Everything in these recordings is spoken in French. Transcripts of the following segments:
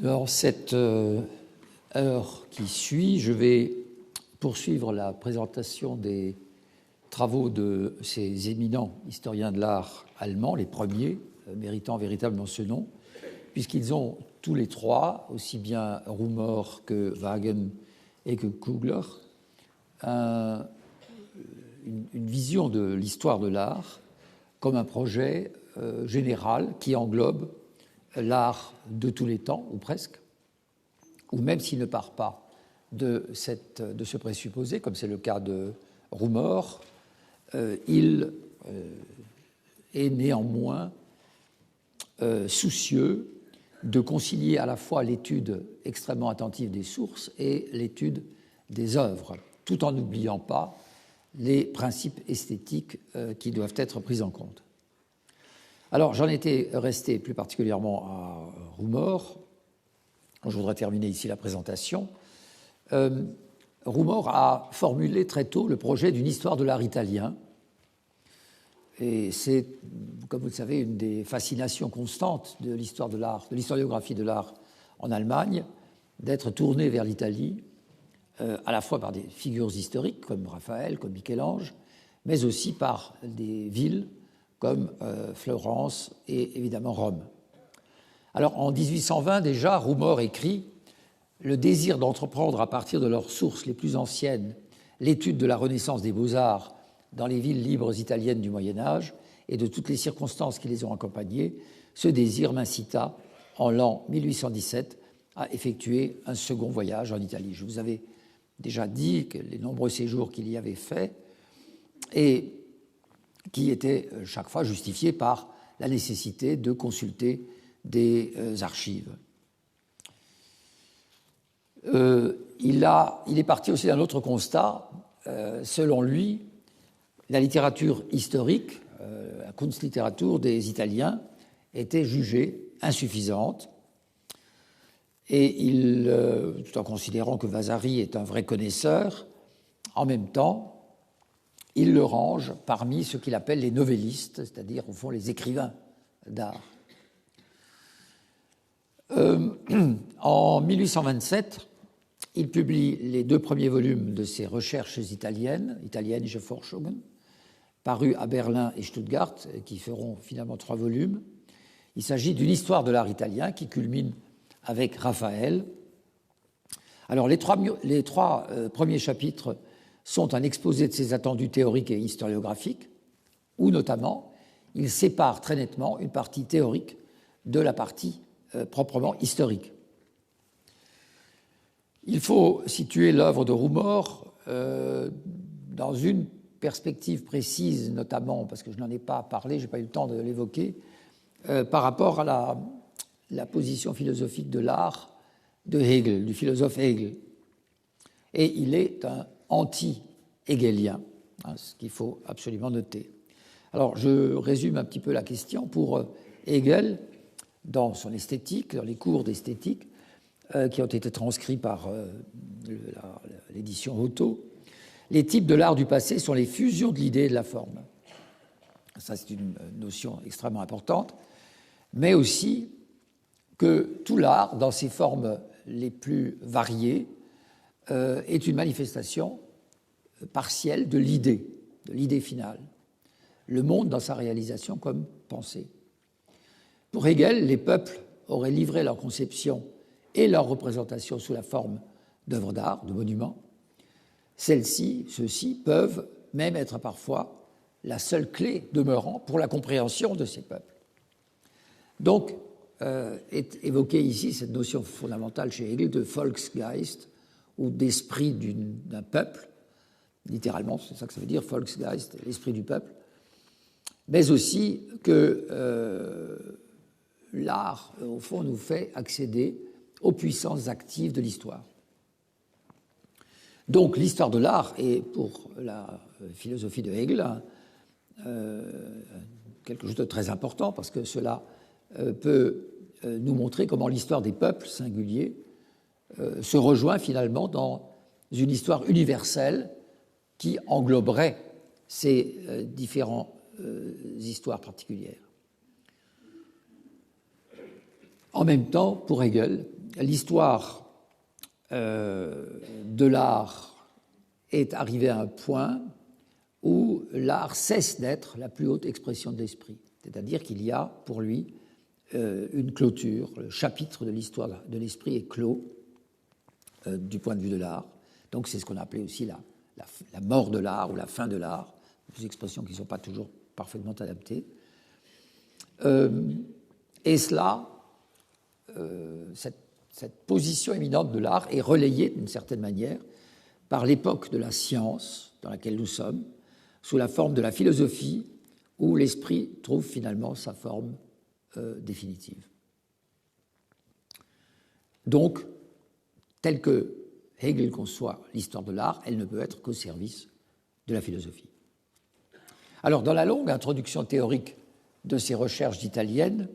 Dans cette heure qui suit, je vais poursuivre la présentation des travaux de ces éminents historiens de l'art allemands, les premiers, méritant véritablement ce nom, puisqu'ils ont tous les trois, aussi bien Rumor que Wagen et que Kugler, une vision de l'histoire de l'art comme un projet général qui englobe l'art de tous les temps, ou presque, ou même s'il ne part pas de ce présupposé, comme c'est le cas de Rumor, il est néanmoins soucieux de concilier à la fois l'étude extrêmement attentive des sources et l'étude des œuvres, tout en n'oubliant pas les principes esthétiques qui doivent être pris en compte. Alors, j'en étais resté plus particulièrement à Rumor. Je voudrais terminer ici la présentation. Rumor a formulé très tôt le projet d'une histoire de l'art italien. Et c'est, comme vous le savez, une des fascinations constantes de l'histoire de l'art, de l'historiographie de l'art en Allemagne, d'être tournée vers l'Italie, à la fois par des figures historiques comme Raphaël, comme Michel-Ange, mais aussi par des villes comme Florence et évidemment Rome. Alors en 1820 déjà, Rumor écrit « Le désir d'entreprendre à partir de leurs sources les plus anciennes l'étude de la renaissance des beaux-arts dans les villes libres italiennes du Moyen-Âge et de toutes les circonstances qui les ont accompagnées, ce désir m'incita en l'an 1817 à effectuer un second voyage en Italie. » Je vous avais déjà dit que les nombreux séjours qu'il y avait faits et qui étaient chaque fois justifiés par la nécessité de consulter des archives. Il est parti aussi d'un autre constat. Selon lui, la littérature historique, la Kunstliteratur des Italiens, était jugée insuffisante. Et tout en considérant que Vasari est un vrai connaisseur, en même temps, il le range parmi ce qu'il appelle les novellistes, c'est-à-dire, au fond, les écrivains d'art. En 1827, il publie les deux premiers volumes de ses recherches Italienische Forschungen, parus à Berlin et Stuttgart, qui feront finalement 3 volumes. Il s'agit d'une histoire de l'art italien qui culmine avec Raphaël. Alors, les trois premiers chapitres sont un exposé de ses attendus théoriques et historiographiques, où notamment il sépare très nettement une partie théorique de la partie proprement historique. Il faut situer l'œuvre de Rumor dans une perspective précise, notamment, parce que je n'en ai pas parlé, je n'ai pas eu le temps de l'évoquer, par rapport à la position philosophique de l'art de Hegel, du philosophe Hegel. Et il est un anti-hegelien, ce qu'il faut absolument noter. Alors, je résume un petit peu la question. Pour Hegel, dans son esthétique, dans les cours d'esthétique, qui ont été transcrits par l'édition Otto, les types de l'art du passé sont les fusions de l'idée et de la forme. Ça, c'est une notion extrêmement importante, mais aussi que tout l'art, dans ses formes les plus variées, est une manifestation partielle de l'idée finale. Le monde dans sa réalisation comme pensée. Pour Hegel, les peuples auraient livré leur conception et leur représentation sous la forme d'œuvres d'art, de monuments. Ceux-ci peuvent même être parfois la seule clé demeurant pour la compréhension de ces peuples. Donc, est évoquée ici cette notion fondamentale chez Hegel de Volksgeist, ou d'esprit d'un peuple, littéralement, c'est ça que ça veut dire, Volksgeist, l'esprit du peuple, mais aussi que l'art, au fond, nous fait accéder aux puissances actives de l'histoire. Donc, l'histoire de l'art est, pour la philosophie de Hegel, quelque chose de très important, parce que cela peut nous montrer comment l'histoire des peuples singuliers se rejoint finalement dans une histoire universelle qui engloberait ces différentes histoires particulières. En même temps, pour Hegel, l'histoire de l'art est arrivée à un point où l'art cesse d'être la plus haute expression de l'esprit. C'est-à-dire qu'il y a pour lui une clôture, le chapitre de l'histoire de l'esprit est clos du point de vue de l'art. Donc c'est ce qu'on appelait aussi la mort de l'art ou la fin de l'art, des expressions qui ne sont pas toujours parfaitement adaptées. Et cela, cette position éminente de l'art est relayée d'une certaine manière par l'époque de la science dans laquelle nous sommes, sous la forme de la philosophie, où l'esprit trouve finalement sa forme définitive. Donc, telle que Hegel conçoit l'histoire de l'art, elle ne peut être qu'au service de la philosophie. Alors, dans la longue introduction théorique de ces recherches italiennes,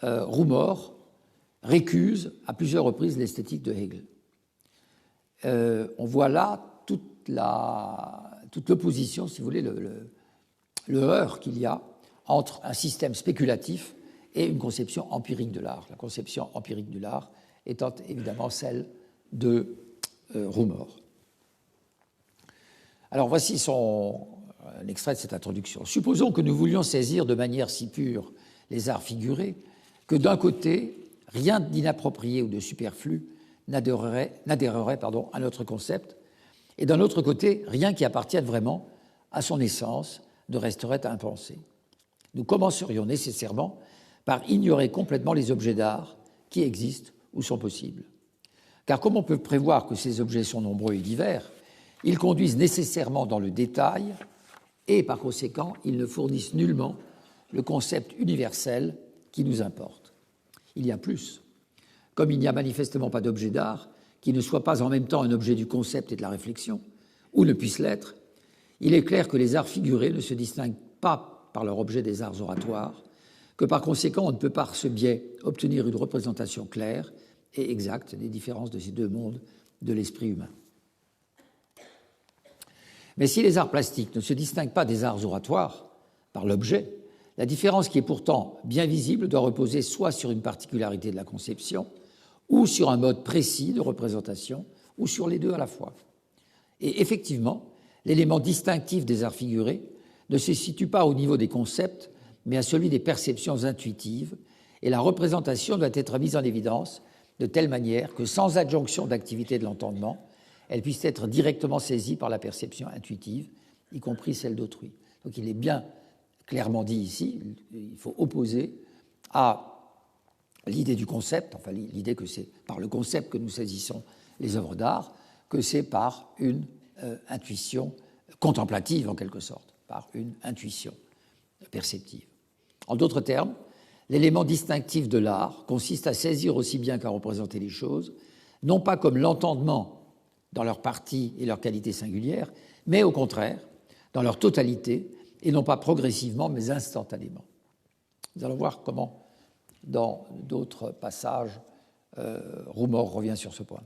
Roumor récuse à plusieurs reprises l'esthétique de Hegel. On voit là toute l'opposition, si vous voulez, le heurt qu'il y a entre un système spéculatif et une conception empirique de l'art. La conception empirique de l'art étant évidemment celle de Roumor. Alors voici un extrait de cette introduction. Supposons que nous voulions saisir de manière si pure les arts figurés que d'un côté, rien d'inapproprié ou de superflu n'adhérerait à notre concept, et d'un autre côté, rien qui appartienne vraiment à son essence ne resterait impensé. Nous commencerions nécessairement par ignorer complètement les objets d'art qui existent ou sont possibles. Car comme on peut prévoir que ces objets sont nombreux et divers, ils conduisent nécessairement dans le détail et par conséquent, ils ne fournissent nullement le concept universel qui nous importe. Il y a plus. Comme il n'y a manifestement pas d'objet d'art qui ne soit pas en même temps un objet du concept et de la réflexion, ou ne puisse l'être, il est clair que les arts figurés ne se distinguent pas par leur objet des arts oratoires, que par conséquent on ne peut par ce biais obtenir une représentation claire et exacte des différences de ces deux mondes de l'esprit humain. Mais si les arts plastiques ne se distinguent pas des arts oratoires par l'objet, la différence qui est pourtant bien visible doit reposer soit sur une particularité de la conception, ou sur un mode précis de représentation, ou sur les deux à la fois. Et effectivement, l'élément distinctif des arts figurés ne se situe pas au niveau des concepts, mais à celui des perceptions intuitives, et la représentation doit être mise en évidence de telle manière que, sans adjonction d'activité de l'entendement, elle puisse être directement saisie par la perception intuitive, y compris celle d'autrui. Donc il est bien clairement dit ici, il faut opposer à l'idée du concept, enfin l'idée que c'est par le concept que nous saisissons les œuvres d'art, que c'est par une intuition contemplative en quelque sorte, par une intuition perceptive. En d'autres termes, l'élément distinctif de l'art consiste à saisir aussi bien qu'à représenter les choses, non pas comme l'entendement dans leurs parties et leurs qualités singulières, mais au contraire, dans leur totalité, et non pas progressivement, mais instantanément. Nous allons voir comment, dans d'autres passages, Roumor revient sur ce point.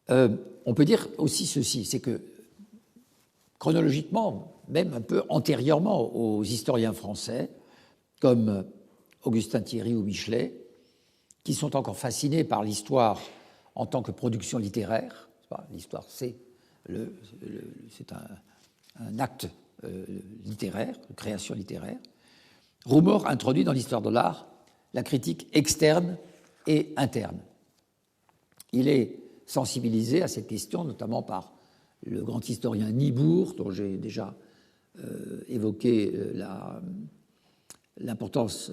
On peut dire aussi ceci, c'est que chronologiquement, même un peu antérieurement aux historiens français, comme Augustin Thierry ou Michelet, qui sont encore fascinés par l'histoire en tant que production littéraire. L'histoire, c'est un acte littéraire, de création littéraire. Roumor introduit dans l'histoire de l'art la critique externe et interne. Il est sensibilisé à cette question, notamment par le grand historien Nibourg, dont j'ai déjà évoqué l'importance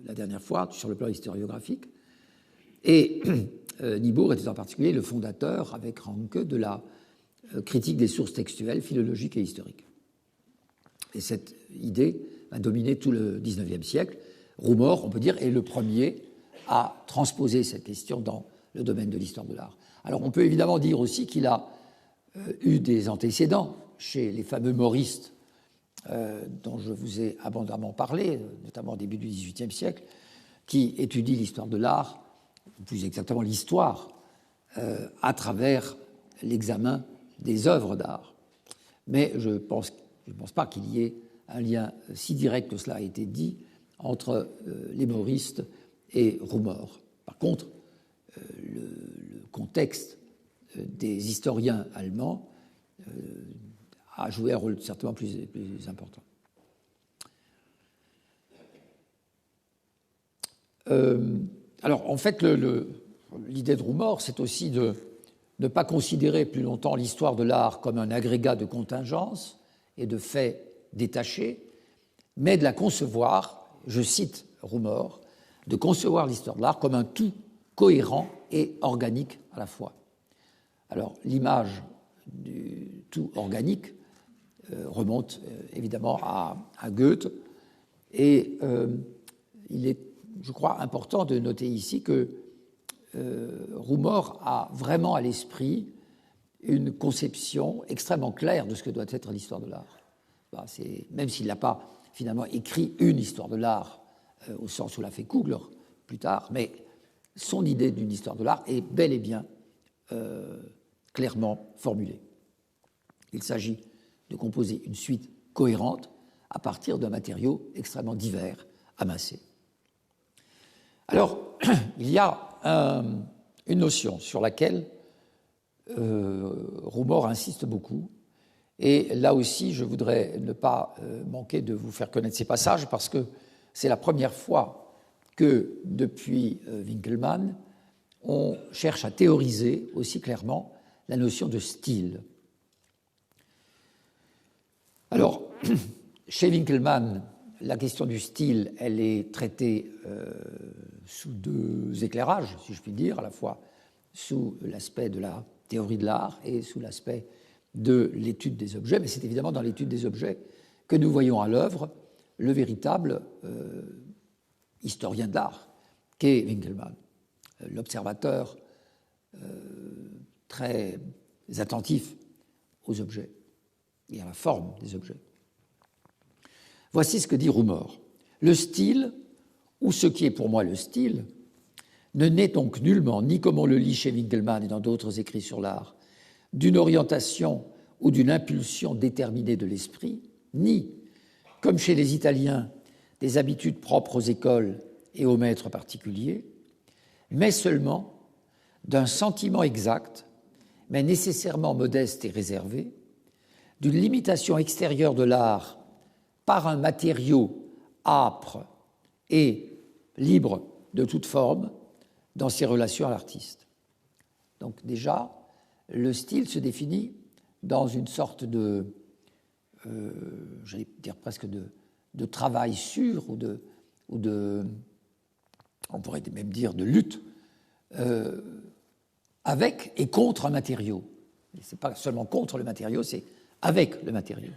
la dernière fois sur le plan historiographique. Et Nibourg était en particulier le fondateur, avec Ranke, de la critique des sources textuelles, philologiques et historiques. Et cette idée a dominé tout le XIXe siècle. Roumor, on peut dire, est le premier à transposer cette question dans le domaine de l'histoire de l'art. Alors on peut évidemment dire aussi qu'il a eu des antécédents chez les fameux moristes dont je vous ai abondamment parlé, notamment au début du XVIIIe siècle, qui étudient l'histoire de l'art, ou plus exactement l'histoire, à travers l'examen des œuvres d'art. Mais je ne pense pas qu'il y ait un lien si direct que cela a été dit entre les moristes et Rumor. Par contre, le contexte des historiens allemands a joué un rôle certainement plus important. Alors, en fait, l'idée de Rumor, c'est aussi de ne pas considérer plus longtemps l'histoire de l'art comme un agrégat de contingences et de faits détachés, mais de la concevoir, je cite Rumor, de concevoir l'histoire de l'art comme un tout cohérent et organique à la fois. Alors, l'image du tout organique remonte évidemment à Goethe, et il est, je crois, important de noter ici que Rumor a vraiment à l'esprit une conception extrêmement claire de ce que doit être l'histoire de l'art. Même s'il n'a pas finalement écrit une histoire de l'art au sens où l'a fait Kugler plus tard, mais son idée d'une histoire de l'art est bel et bien clairement formulée. Il s'agit de composer une suite cohérente à partir d'un matériau extrêmement divers, amassé. Alors, il y a une notion sur laquelle Rumor insiste beaucoup, et là aussi, je voudrais ne pas manquer de vous faire connaître ces passages, parce que c'est la première fois que, depuis Winckelmann, on cherche à théoriser aussi clairement la notion de style. Alors, chez Winckelmann, la question du style, elle est traitée sous deux éclairages, si je puis dire, à la fois sous l'aspect de la théorie de l'art et sous l'aspect de l'étude des objets, mais c'est évidemment dans l'étude des objets que nous voyons à l'œuvre le véritable historien de l'art qu'est Winckelmann, l'observateur très attentif aux objets et à la forme des objets. Voici ce que dit Rumor. Le style, ou ce qui est pour moi le style, ne naît donc nullement, ni comme on le lit chez Winckelmann et dans d'autres écrits sur l'art, d'une orientation ou d'une impulsion déterminée de l'esprit, ni, comme chez les Italiens, des habitudes propres aux écoles et aux maîtres particuliers, mais seulement d'un sentiment exact, mais nécessairement modeste et réservé, d'une limitation extérieure de l'art par un matériau âpre et libre de toute forme dans ses relations à l'artiste. Donc déjà, le style se définit dans une sorte de, j'allais dire presque de travail sûr ou de, on pourrait même dire de lutte avec et contre un matériau. Ce n'est pas seulement contre le matériau, c'est avec le matériau.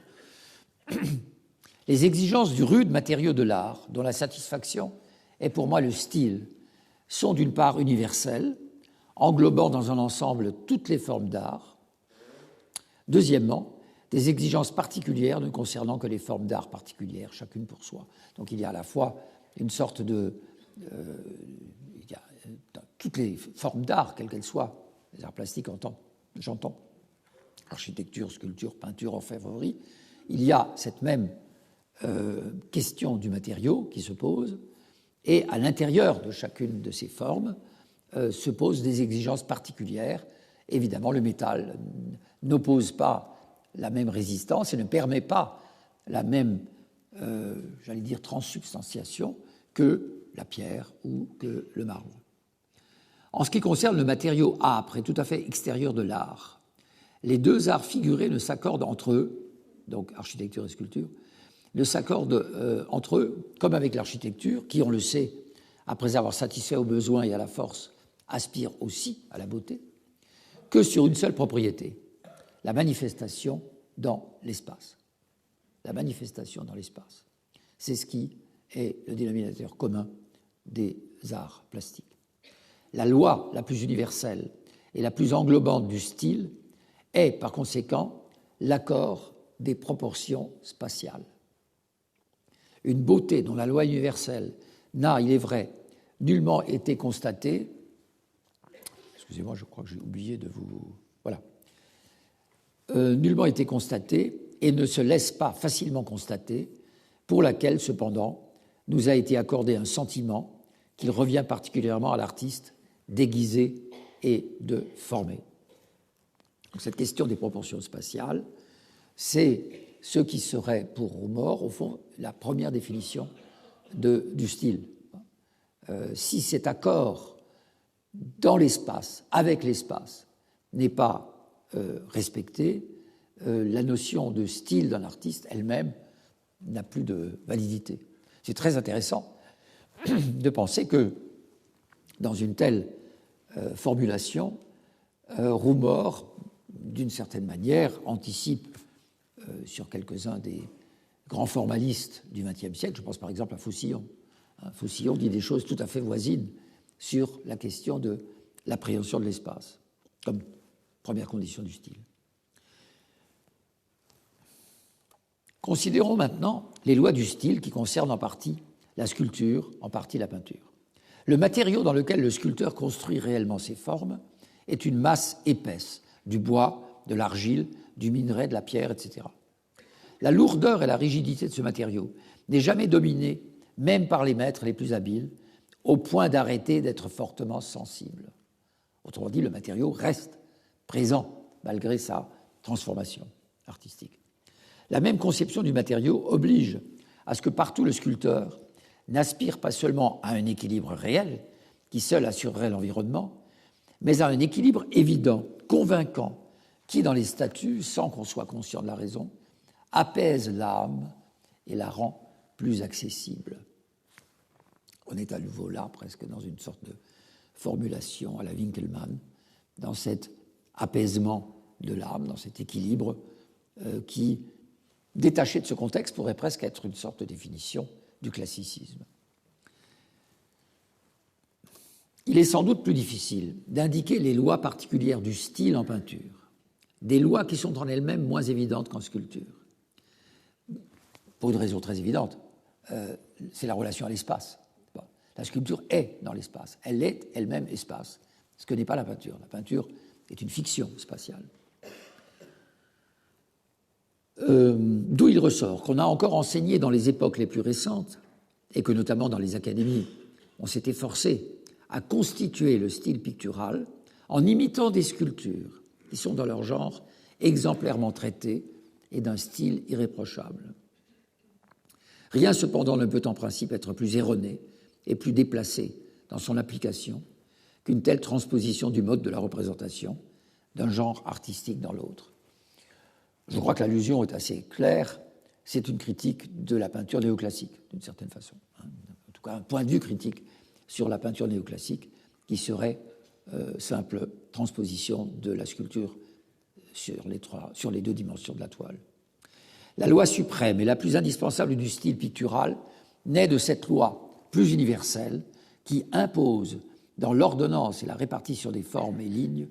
Les exigences du rude matériau de l'art, dont la satisfaction est pour moi le style, sont d'une part universelles, englobant dans un ensemble toutes les formes d'art. Deuxièmement, des exigences particulières ne concernant que les formes d'art particulières, chacune pour soi. Donc il y a à la fois une sorte de... dans toutes les formes d'art, quelles qu'elles soient, les arts plastiques, j'entends, architecture, sculpture, peinture, orfèvrerie, il y a cette même question du matériau qui se pose, et à l'intérieur de chacune de ces formes se posent des exigences particulières. Évidemment, le métal n'oppose pas la même résistance et ne permet pas la même, j'allais dire, transsubstantiation que la pierre ou que le marbre. En ce qui concerne le matériau âpre et tout à fait extérieur de l'art, les deux arts figurés ne s'accordent entre eux, donc architecture et sculpture, ne s'accordent entre eux, comme avec l'architecture, qui, on le sait, après avoir satisfait aux besoins et à la force, aspire aussi à la beauté, que sur une seule propriété, la manifestation dans l'espace. La manifestation dans l'espace. C'est ce qui est le dénominateur commun des arts plastiques. La loi la plus universelle et la plus englobante du style est, par conséquent, l'accord des proportions spatiales. Une beauté dont la loi universelle n'a, il est vrai, nullement été constatée. Excusez-moi, je crois que j'ai oublié de vous... Voilà. Nullement été constatée et ne se laisse pas facilement constater, pour laquelle, cependant, nous a été accordé un sentiment qu'il revient particulièrement à l'artiste d'aiguiser et de former. Donc cette question des proportions spatiales, c'est ce qui serait pour Roumor, au fond, la première définition du style. Si cet accord dans l'espace, avec l'espace, n'est pas respecté, la notion de style d'un artiste elle-même n'a plus de validité. C'est très intéressant de penser que dans une telle formulation, Roumor, d'une certaine manière, anticipe sur quelques-uns des grands formalistes du XXe siècle. Je pense par exemple à Faucillon. Faucillon dit des choses tout à fait voisines sur la question de l'appréhension de l'espace, comme première condition du style. Considérons maintenant les lois du style qui concernent en partie la sculpture, en partie la peinture. Le matériau dans lequel le sculpteur construit réellement ses formes est une masse épaisse, du bois, de l'argile, du minerai, de la pierre, etc. La lourdeur et la rigidité de ce matériau n'est jamais dominée, même par les maîtres les plus habiles, au point d'arrêter d'être fortement sensible. Autrement dit, le matériau reste présent malgré sa transformation artistique. La même conception du matériau oblige à ce que partout le sculpteur n'aspire pas seulement à un équilibre réel, qui seul assurerait l'environnement, mais à un équilibre évident, convaincant, qui, dans les statues, sans qu'on soit conscient de la raison, apaise l'âme et la rend plus accessible. On est à nouveau là, presque dans une sorte de formulation à la Winkelmann, dans cet apaisement de l'âme, dans cet équilibre qui, détaché de ce contexte, pourrait presque être une sorte de définition du classicisme. Il est sans doute plus difficile d'indiquer les lois particulières du style en peinture, des lois qui sont en elles-mêmes moins évidentes qu'en sculpture. Pour une raison très évidente, c'est la relation à l'espace. Bon, la sculpture est dans l'espace, elle est elle-même espace, ce que n'est pas la peinture. La peinture est une fiction spatiale. D'où il ressort qu'on a encore enseigné dans les époques les plus récentes, et que notamment dans les académies, on s'est efforcé à constituer le style pictural en imitant des sculptures qui sont dans leur genre exemplairement traitées et d'un style irréprochable. Rien cependant ne peut en principe être plus erroné et plus déplacé dans son application qu'une telle transposition du mode de la représentation d'un genre artistique dans l'autre. Je crois que l'allusion est assez claire, c'est une critique de la peinture néoclassique, d'une certaine façon. En tout cas, un point de vue critique sur la peinture néoclassique qui serait simple transposition de la sculpture sur les deux dimensions de la toile. La loi suprême et la plus indispensable du style pictural naît de cette loi plus universelle qui impose dans l'ordonnance et la répartition des formes et lignes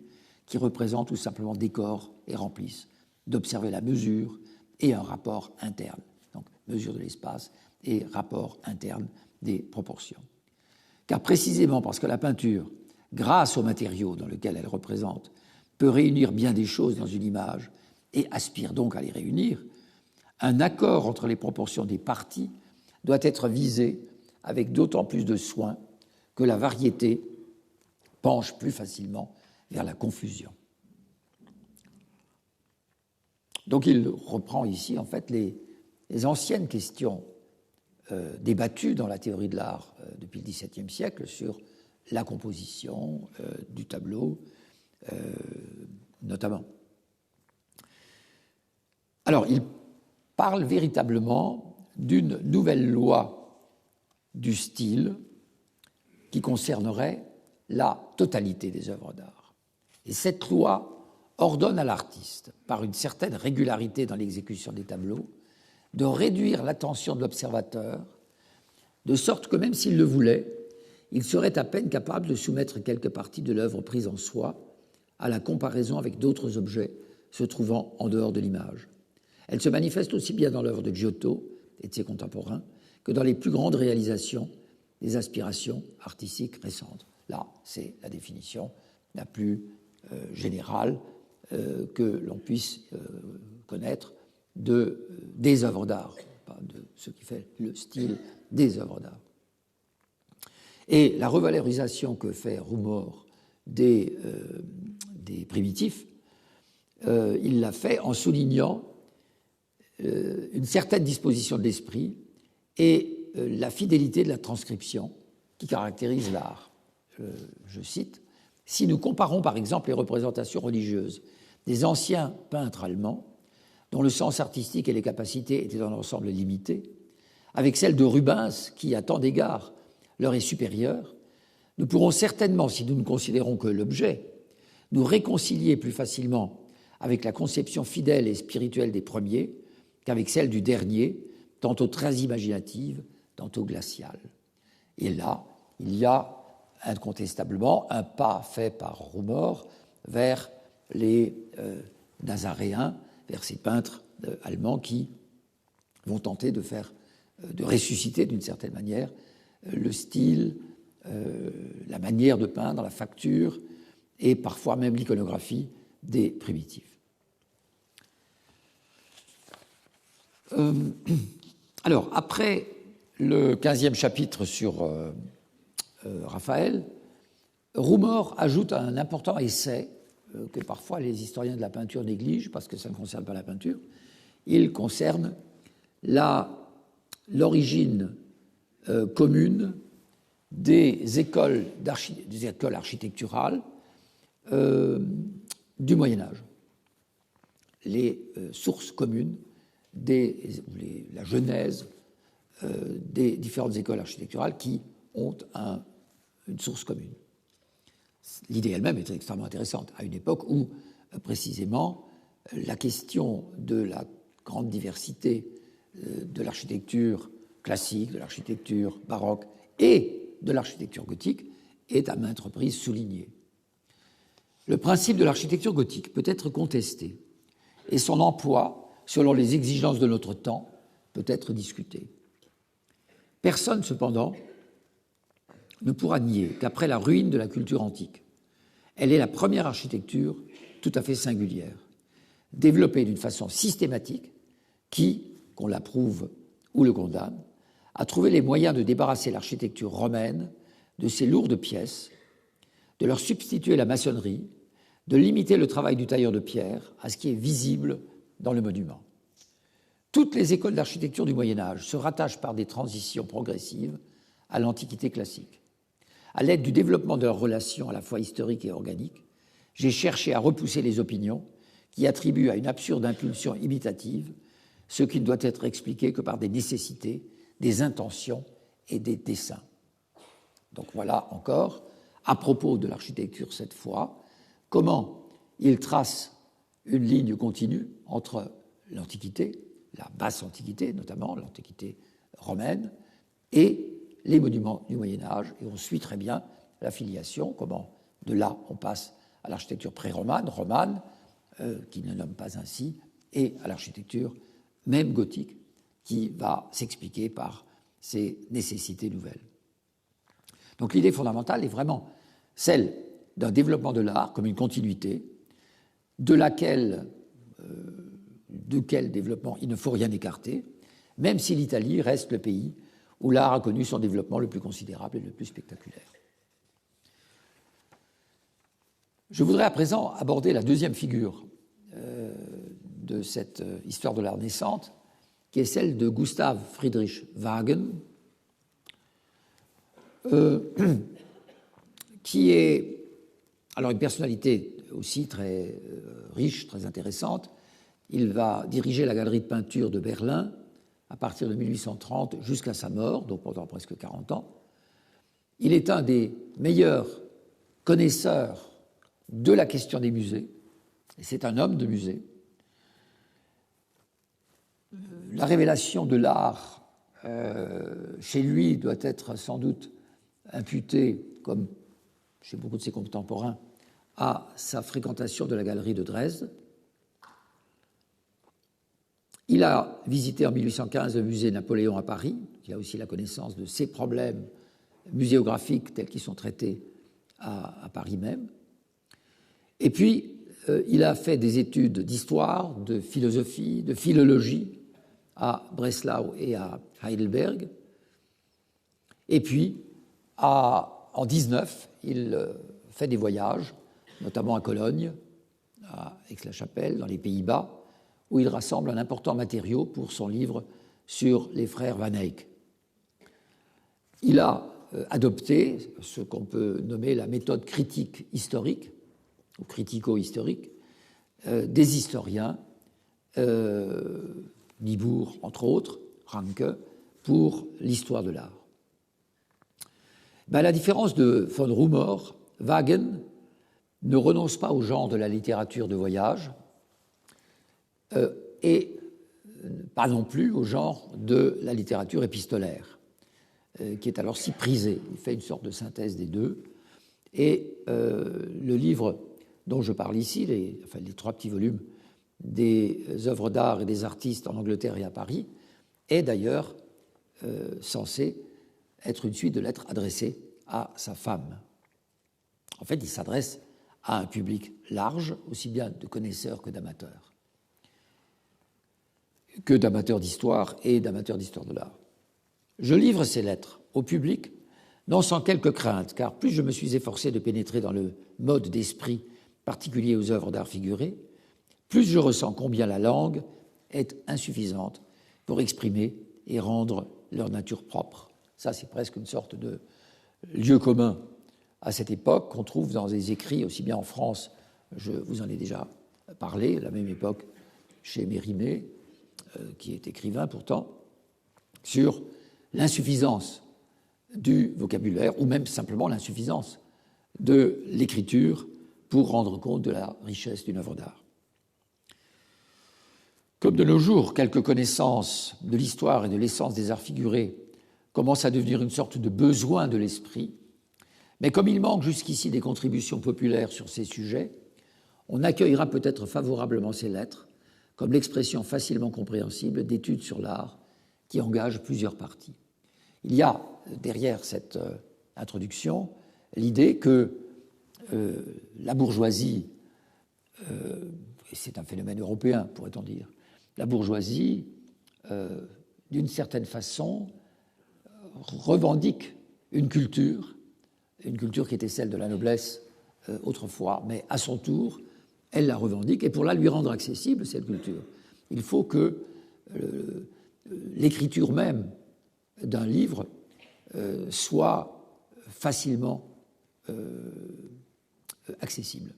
qui représentent tout simplement décors et remplissent, d'observer la mesure et un rapport interne, donc mesure de l'espace et rapport interne des proportions. Car précisément parce que la peinture, grâce au matériau dans lequel elle représente, peut réunir bien des choses dans une image et aspire donc à les réunir, un accord entre les proportions des parties doit être visé avec d'autant plus de soin que la variété penche plus facilement vers la confusion. Donc il reprend ici en fait les anciennes questions débattues dans la théorie de l'art depuis le XVIIe siècle sur la composition du tableau notamment. Alors il parle véritablement d'une nouvelle loi du style qui concernerait la totalité des œuvres d'art. Et cette loi ordonne à l'artiste, par une certaine régularité dans l'exécution des tableaux, de réduire l'attention de l'observateur, de sorte que même s'il le voulait, il serait à peine capable de soumettre quelques parties de l'œuvre prise en soi à la comparaison avec d'autres objets se trouvant en dehors de l'image. Elle se manifeste aussi bien dans l'œuvre de Giotto et de ses contemporains que dans les plus grandes réalisations des aspirations artistiques récentes. Là, c'est la définition la plus générale que l'on puisse connaître des œuvres d'art, pas de ce qui fait le style des œuvres d'art. Et la revalorisation que fait Roumor des primitifs, il l'a fait en soulignant une certaine disposition de l'esprit et la fidélité de la transcription qui caractérise l'art. Je cite, « Si nous comparons par exemple les représentations religieuses des anciens peintres allemands, dont le sens artistique et les capacités étaient dans l'ensemble limités, avec celles de Rubens, qui à tant d'égards leur est supérieure, nous pourrons certainement, si nous ne considérons que l'objet, nous réconcilier plus facilement avec la conception fidèle et spirituelle des premiers qu'avec celle du dernier, tantôt très imaginative, tantôt glaciale. » Et là, il y a incontestablement un pas fait par Roumor vers les Nazaréens, vers ces peintres allemands qui vont tenter de ressusciter d'une certaine manière le style, la manière de peindre, la facture et parfois même l'iconographie des primitifs. Alors, après le 15e chapitre sur Raphaël, Roumor ajoute un important essai que parfois les historiens de la peinture négligent parce que ça ne concerne pas la peinture. Il concerne l'origine commune des écoles architecturales du Moyen-Âge. Les sources communes, la genèse des différentes écoles architecturales qui ont une source commune. L'idée elle-même est extrêmement intéressante, à une époque où, précisément, la question de la grande diversité de l'architecture classique, de l'architecture baroque et de l'architecture gothique est à maintes reprises soulignée. Le principe de l'architecture gothique peut être contesté et son emploi, selon les exigences de notre temps, peut être discuté. Personne, cependant, ne pourra nier qu'après la ruine de la culture antique, elle est la première architecture tout à fait singulière, développée d'une façon systématique qui, qu'on l'approuve ou le condamne, a trouvé les moyens de débarrasser l'architecture romaine de ses lourdes pièces, de leur substituer la maçonnerie, de limiter le travail du tailleur de pierre à ce qui est visible dans le monument. Toutes les écoles d'architecture du Moyen-Âge se rattachent par des transitions progressives à l'Antiquité classique. À l'aide du développement de leurs relations à la fois historiques et organiques, j'ai cherché à repousser les opinions qui attribuent à une absurde impulsion imitative ce qui ne doit être expliqué que par des nécessités, des intentions et des desseins. Donc voilà encore, à propos de l'architecture cette fois, comment il trace une ligne continue entre l'Antiquité, la basse Antiquité notamment, l'Antiquité romaine, et les monuments du Moyen-Âge, et on suit très bien la filiation, comment de là on passe à l'architecture pré-romane, romane, qui ne nomme pas ainsi, et à l'architecture même gothique, qui va s'expliquer par ces nécessités nouvelles. Donc l'idée fondamentale est vraiment celle d'un développement de l'art comme une continuité, de quel développement il ne faut rien écarter, même si l'Italie reste le pays où l'art a connu son développement le plus considérable et le plus spectaculaire. Je voudrais à présent aborder la deuxième figure de cette histoire de l'art naissante, qui est celle de Gustav Friedrich Waagen, qui est alors une personnalité aussi très riche, très intéressante. Il va diriger la galerie de peinture de Berlin à partir de 1830 jusqu'à sa mort, donc pendant presque 40 ans. Il est un des meilleurs connaisseurs de la question des musées, et c'est un homme de musée. La révélation de l'art chez lui doit être sans doute imputée, comme chez beaucoup de ses contemporains, à sa fréquentation de la galerie de Dresde. Il a visité en 1815 le musée Napoléon à Paris. Il a aussi la connaissance de ses problèmes muséographiques tels qu'ils sont traités à Paris même. Et puis, il a fait des études d'histoire, de philosophie, de philologie à Breslau et à Heidelberg. Et puis, En 19, il fait des voyages, notamment à Cologne, à Aix-la-Chapelle, dans les Pays-Bas, où il rassemble un important matériau pour son livre sur les frères Van Eyck. Il a adopté ce qu'on peut nommer la méthode critique historique, ou critico-historique, des historiens, Niebuhr, entre autres, Ranke, pour l'histoire de l'art. À la différence de von Rumor, Wagen ne renonce pas au genre de la littérature de voyage et pas non plus au genre de la littérature épistolaire, qui est alors si prisée. Il fait une sorte de synthèse des deux. Et le livre dont je parle ici, les 3 petits volumes des œuvres d'art et des artistes en Angleterre et à Paris, est d'ailleurs censé être une suite de lettres adressées à sa femme. En fait, il s'adresse à un public large, aussi bien de connaisseurs que d'amateurs d'histoire et d'amateurs d'histoire de l'art. Je livre ces lettres au public, non sans quelques craintes, car plus je me suis efforcé de pénétrer dans le mode d'esprit particulier aux œuvres d'art figuré, plus je ressens combien la langue est insuffisante pour exprimer et rendre leur nature propre. Ça, c'est presque une sorte de lieu commun à cette époque qu'on trouve dans des écrits, aussi bien en France, je vous en ai déjà parlé, à la même époque chez Mérimée, qui est écrivain pourtant, sur l'insuffisance du vocabulaire, ou même simplement l'insuffisance de l'écriture pour rendre compte de la richesse d'une œuvre d'art. Comme de nos jours, quelques connaissances de l'histoire et de l'essence des arts figurés commencent à devenir une sorte de besoin de l'esprit, mais comme il manque jusqu'ici des contributions populaires sur ces sujets, on accueillera peut-être favorablement ces lettres comme l'expression facilement compréhensible d'études sur l'art qui engagent plusieurs parties. Il y a derrière cette introduction l'idée que la bourgeoisie, et c'est un phénomène européen pourrait-on dire, la bourgeoisie, d'une certaine façon, revendique une culture qui était celle de la noblesse autrefois, mais à son tour, elle la revendique, et pour la lui rendre accessible, cette culture, il faut que l'écriture même d'un livre soit facilement accessible.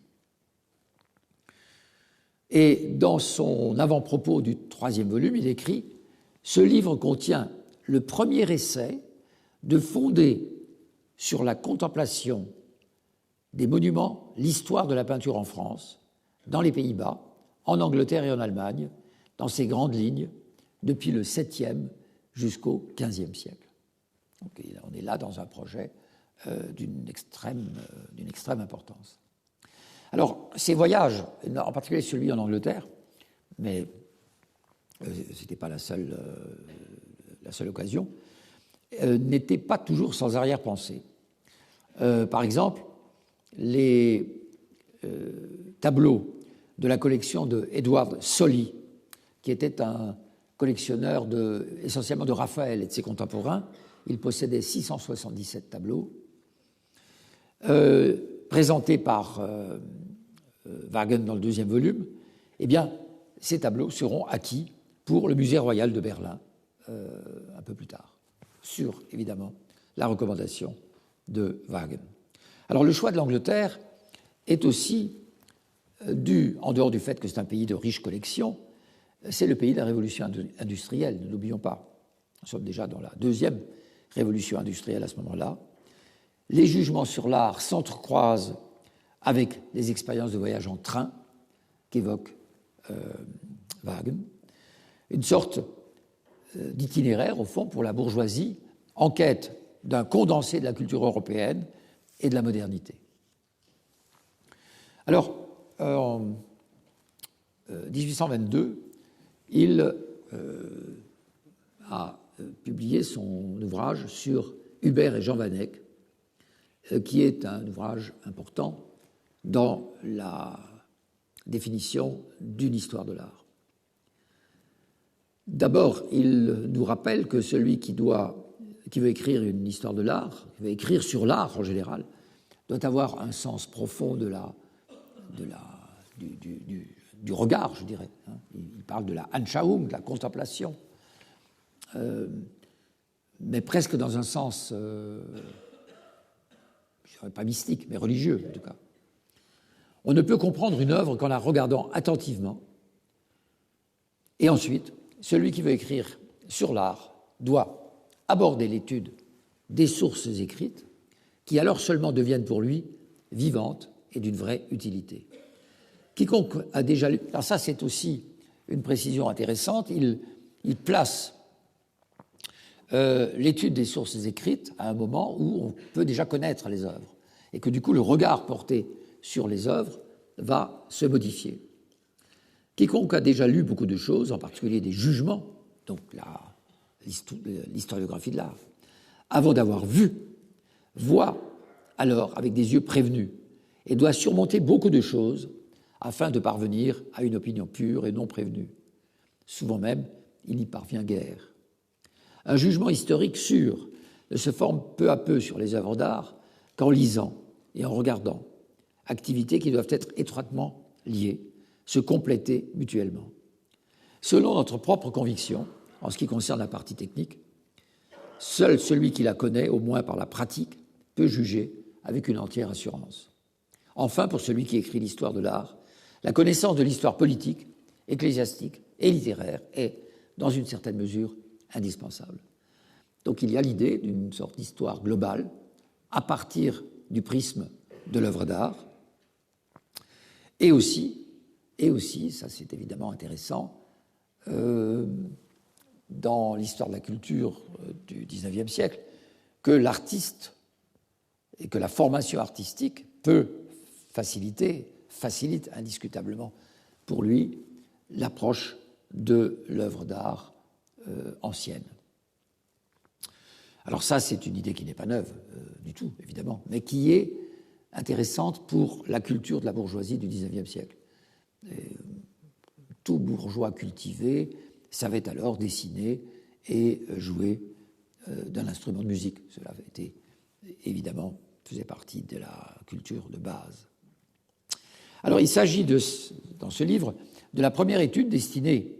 Et dans son avant-propos du 3e volume, il écrit « Ce livre contient le premier essai de fonder sur la contemplation des monuments l'histoire de la peinture en France, dans les Pays-Bas, en Angleterre et en Allemagne, dans ses grandes lignes, depuis le 7e jusqu'au 15e siècle. » Donc, on est là dans un projet d'une extrême importance. Alors, ces voyages, en particulier celui en Angleterre, mais ce n'était pas la seule occasion, n'étaient pas toujours sans arrière-pensée. Par exemple, les tableaux de la collection de Edward Solly, qui était un collectionneur essentiellement de Raphaël et de ses contemporains. Il possédait 677 tableaux, présentés par Wagen dans le 2e volume. Eh bien, ces tableaux seront acquis pour le Musée royal de Berlin un peu plus tard, sur, évidemment, la recommandation de Wagen. Alors, le choix de l'Angleterre est aussi dû, en dehors du fait que c'est un pays de riches collections, c'est le pays de la révolution industrielle, ne l'oublions pas. Nous sommes déjà dans la 2e révolution industrielle à ce moment-là. Les jugements sur l'art s'entrecroisent avec les expériences de voyage en train qu'évoque Wagen. Une sorte d'itinéraire, au fond, pour la bourgeoisie, en quête d'un condensé de la culture européenne et de la modernité. Alors, en 1822, il a publié son ouvrage sur Hubert et Jean Van Eyck, qui est un ouvrage important dans la définition d'une histoire de l'art. D'abord, il nous rappelle que celui qui doit qui veut écrire une histoire de l'art, qui veut écrire sur l'art en général, doit avoir un sens profond du regard, je dirais. Il parle de la Anschauung, de la contemplation, mais presque dans un sens, je ne dirais pas mystique, mais religieux en tout cas. On ne peut comprendre une œuvre qu'en la regardant attentivement. Et ensuite, celui qui veut écrire sur l'art doit aborder l'étude des sources écrites, qui alors seulement deviennent pour lui vivantes et d'une vraie utilité. Quiconque a déjà lu... Alors ça, c'est aussi une précision intéressante. Il place l'étude des sources écrites à un moment où on peut déjà connaître les œuvres, et que du coup, le regard porté sur les œuvres va se modifier. Quiconque a déjà lu beaucoup de choses, en particulier des jugements, donc l'historiographie de l'art, avant d'avoir vu, voit alors avec des yeux prévenus et doit surmonter beaucoup de choses afin de parvenir à une opinion pure et non prévenue. Souvent même, il n'y parvient guère. Un jugement historique sûr ne se forme peu à peu sur les œuvres d'art qu'en lisant et en regardant, activités qui doivent être étroitement liées, se compléter mutuellement. Selon notre propre conviction, en ce qui concerne la partie technique, seul celui qui la connaît, au moins par la pratique, peut juger avec une entière assurance. Enfin, pour celui qui écrit l'histoire de l'art, la connaissance de l'histoire politique, ecclésiastique et littéraire est, dans une certaine mesure, indispensable. Donc il y a l'idée d'une sorte d'histoire globale à partir du prisme de l'œuvre d'art, et aussi, ça c'est évidemment intéressant, dans l'histoire de la culture du XIXe siècle, que l'artiste et que la formation artistique facilite indiscutablement pour lui l'approche de l'œuvre d'art ancienne. Alors ça, c'est une idée qui n'est pas neuve du tout, évidemment, mais qui est intéressante pour la culture de la bourgeoisie du XIXe siècle. Tout bourgeois cultivé savait alors dessiner et jouer d'un instrument de musique. Cela avait été, évidemment, faisait partie de la culture de base. Alors, il s'agit, dans ce livre, de la première étude destinée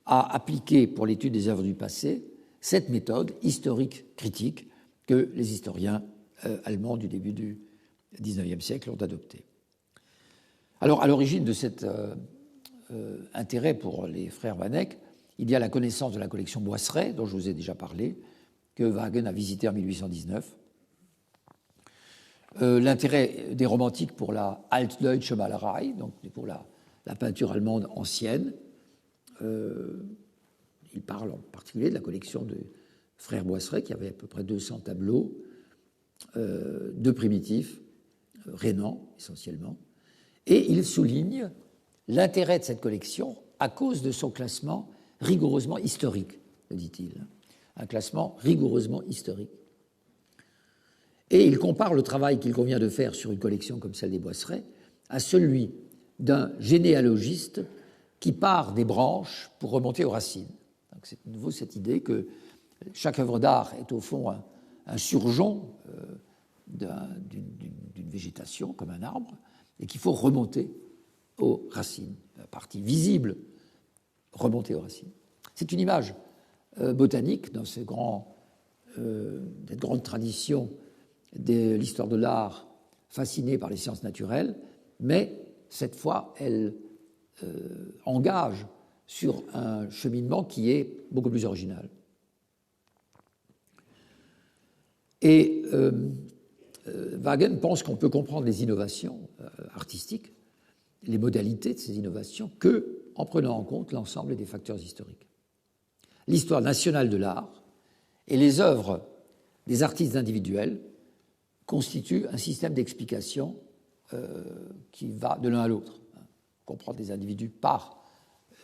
à appliquer pour l'étude des œuvres du passé cette méthode historique critique que les historiens allemands du début du XIXe siècle ont adoptée. Alors, à l'origine de cet intérêt pour les frères Van Eyck, il y a la connaissance de la collection Boisseret, dont je vous ai déjà parlé, que Wagen a visité en 1819. L'intérêt des romantiques pour la Altdeutsche Malerei, donc pour la peinture allemande ancienne. Il parle en particulier de la collection de frères Boisseret, qui avait à peu près 200 tableaux de primitifs, rhénans essentiellement. Et il souligne l'intérêt de cette collection à cause de son classement rigoureusement historique, dit-il. Un classement rigoureusement historique. Et il compare le travail qu'il convient de faire sur une collection comme celle des Boisseret à celui d'un généalogiste qui part des branches pour remonter aux racines. Donc c'est de nouveau cette idée que chaque œuvre d'art est au fond un surjon d'une végétation, comme un arbre, et qu'il faut remonter aux racines. La partie visible, remonter aux racines. C'est une image botanique dans cette grande tradition de l'histoire de l'art fascinée par les sciences naturelles, mais cette fois, elle engage sur un cheminement qui est beaucoup plus original. Et Wagen pense qu'on peut comprendre les innovations artistiques, les modalités de ces innovations, qu'en prenant en compte l'ensemble des facteurs historiques. L'histoire nationale de l'art et les œuvres des artistes individuels constituent un système d'explication qui va de l'un à l'autre. Comprendre les individus par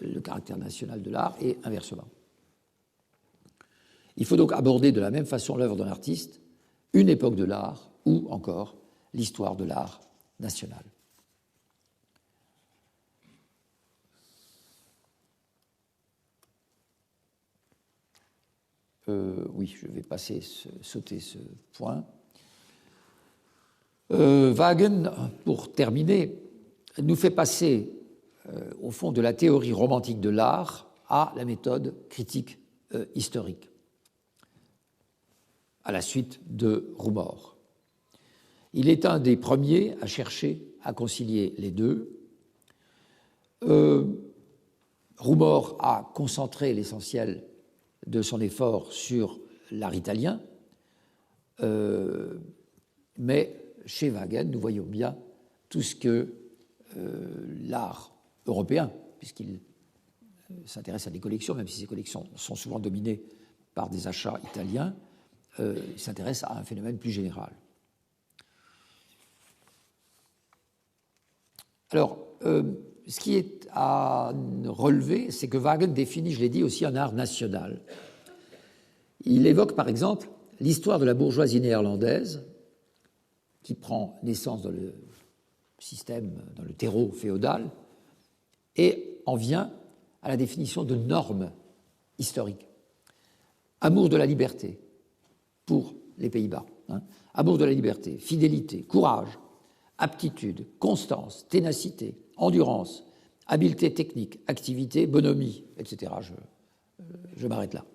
le caractère national de l'art et inversement. Il faut donc aborder de la même façon l'œuvre d'un artiste, une époque de l'art ou encore l'histoire de l'art national. Oui, je vais sauter ce point. Wagen, pour terminer, nous fait passer, au fond, de la théorie romantique de l'art à la méthode critique historique, à la suite de Rumohr. Il est un des premiers à chercher à concilier les deux. Rumohr a concentré l'essentiel de son effort sur l'art italien, mais chez Wagen, nous voyons bien tout ce que l'art européen, puisqu'il s'intéresse à des collections, même si ces collections sont souvent dominées par des achats italiens, il s'intéresse à un phénomène plus général. Alors, ce qui est à relever, c'est que Wagen définit, je l'ai dit, aussi un art national. Il évoque, par exemple, l'histoire de la bourgeoisie néerlandaise, qui prend naissance dans le système, dans le terreau féodal, et en vient à la définition de normes historiques. Amour de la liberté pour les Pays-Bas, amour de la liberté, fidélité, courage, aptitude, constance, ténacité, endurance, habileté technique, activité, bonhomie, etc. Je m'arrête là.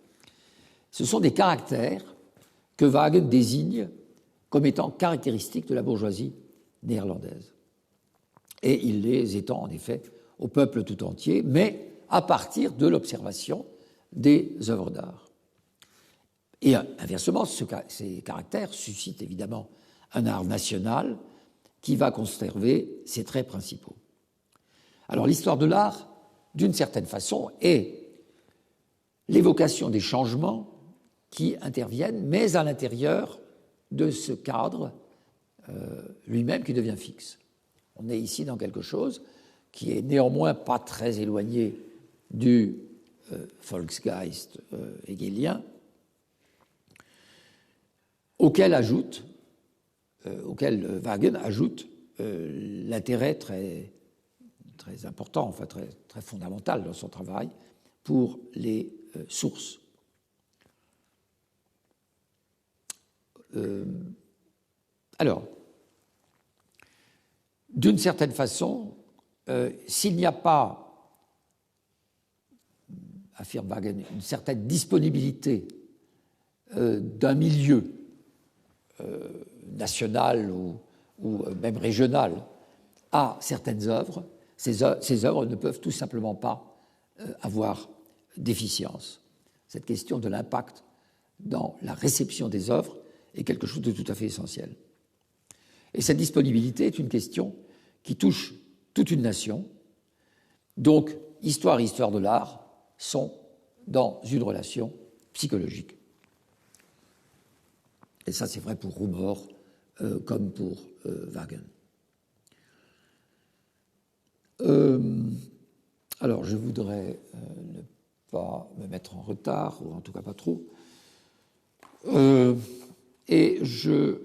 Ce sont des caractères que Wagen désigne comme étant caractéristiques de la bourgeoisie néerlandaise. Et il les étend en effet au peuple tout entier, mais à partir de l'observation des œuvres d'art. Et inversement, ces caractères suscitent évidemment un art national qui va conserver ses traits principaux. Alors l'histoire de l'art, d'une certaine façon, est l'évocation des changements qui interviennent, mais à l'intérieur de ce cadre lui-même qui devient fixe. On est ici dans quelque chose qui est néanmoins pas très éloigné du Volksgeist hegelien, auquel Wagen ajoute l'intérêt très, très important, enfin très, très fondamental dans son travail pour les sources. Alors, d'une certaine façon, s'il n'y a pas, affirme Wagen, une certaine disponibilité d'un milieu national ou même régional à certaines œuvres, ces œuvres ne peuvent tout simplement pas avoir d'efficience. Cette question de l'impact dans la réception des œuvres est quelque chose de tout à fait essentiel. Et cette disponibilité est une question qui touche toute une nation. Donc, histoire et histoire de l'art sont dans une relation psychologique. Et ça, c'est vrai pour Rumohr comme pour Wagen. Alors, je voudrais ne pas me mettre en retard, ou en tout cas pas trop. Et je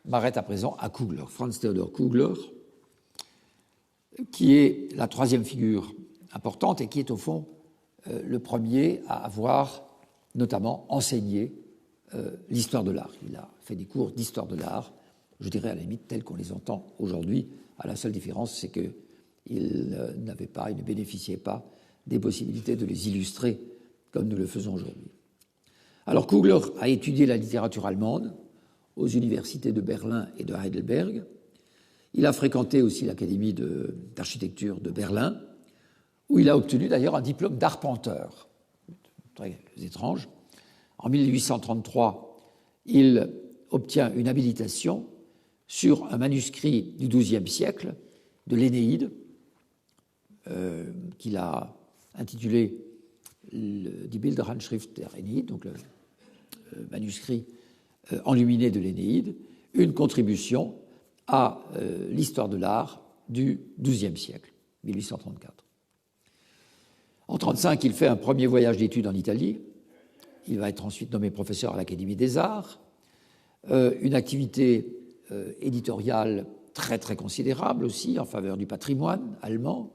m'arrête à présent à Kugler, Franz Theodor Kugler, qui est la troisième figure importante et qui est au fond le premier à avoir notamment enseigné l'histoire de l'art. Il a fait des cours d'histoire de l'art, je dirais à la limite tels qu'on les entend aujourd'hui. À la seule différence, c'est qu'il n'avait pas, il ne bénéficiait pas des possibilités de les illustrer comme nous le faisons aujourd'hui. Alors Kugler a étudié la littérature allemande aux universités de Berlin et de Heidelberg. Il a fréquenté aussi l'Académie d'architecture de Berlin, où il a obtenu d'ailleurs un diplôme d'arpenteur. Très étrange. En 1833, il obtient une habilitation sur un manuscrit du XIIe siècle de l'Énéide, qu'il a intitulé Die Bilderhandschrift der Aeneid, donc le manuscrit enluminé de l'Énéide, une contribution à l'histoire de l'art du XIIe siècle, 1834. En 1935, il fait un premier voyage d'études en Italie. Il va être ensuite nommé professeur à l'Académie des Arts. Une activité éditoriale très, très considérable aussi en faveur du patrimoine allemand.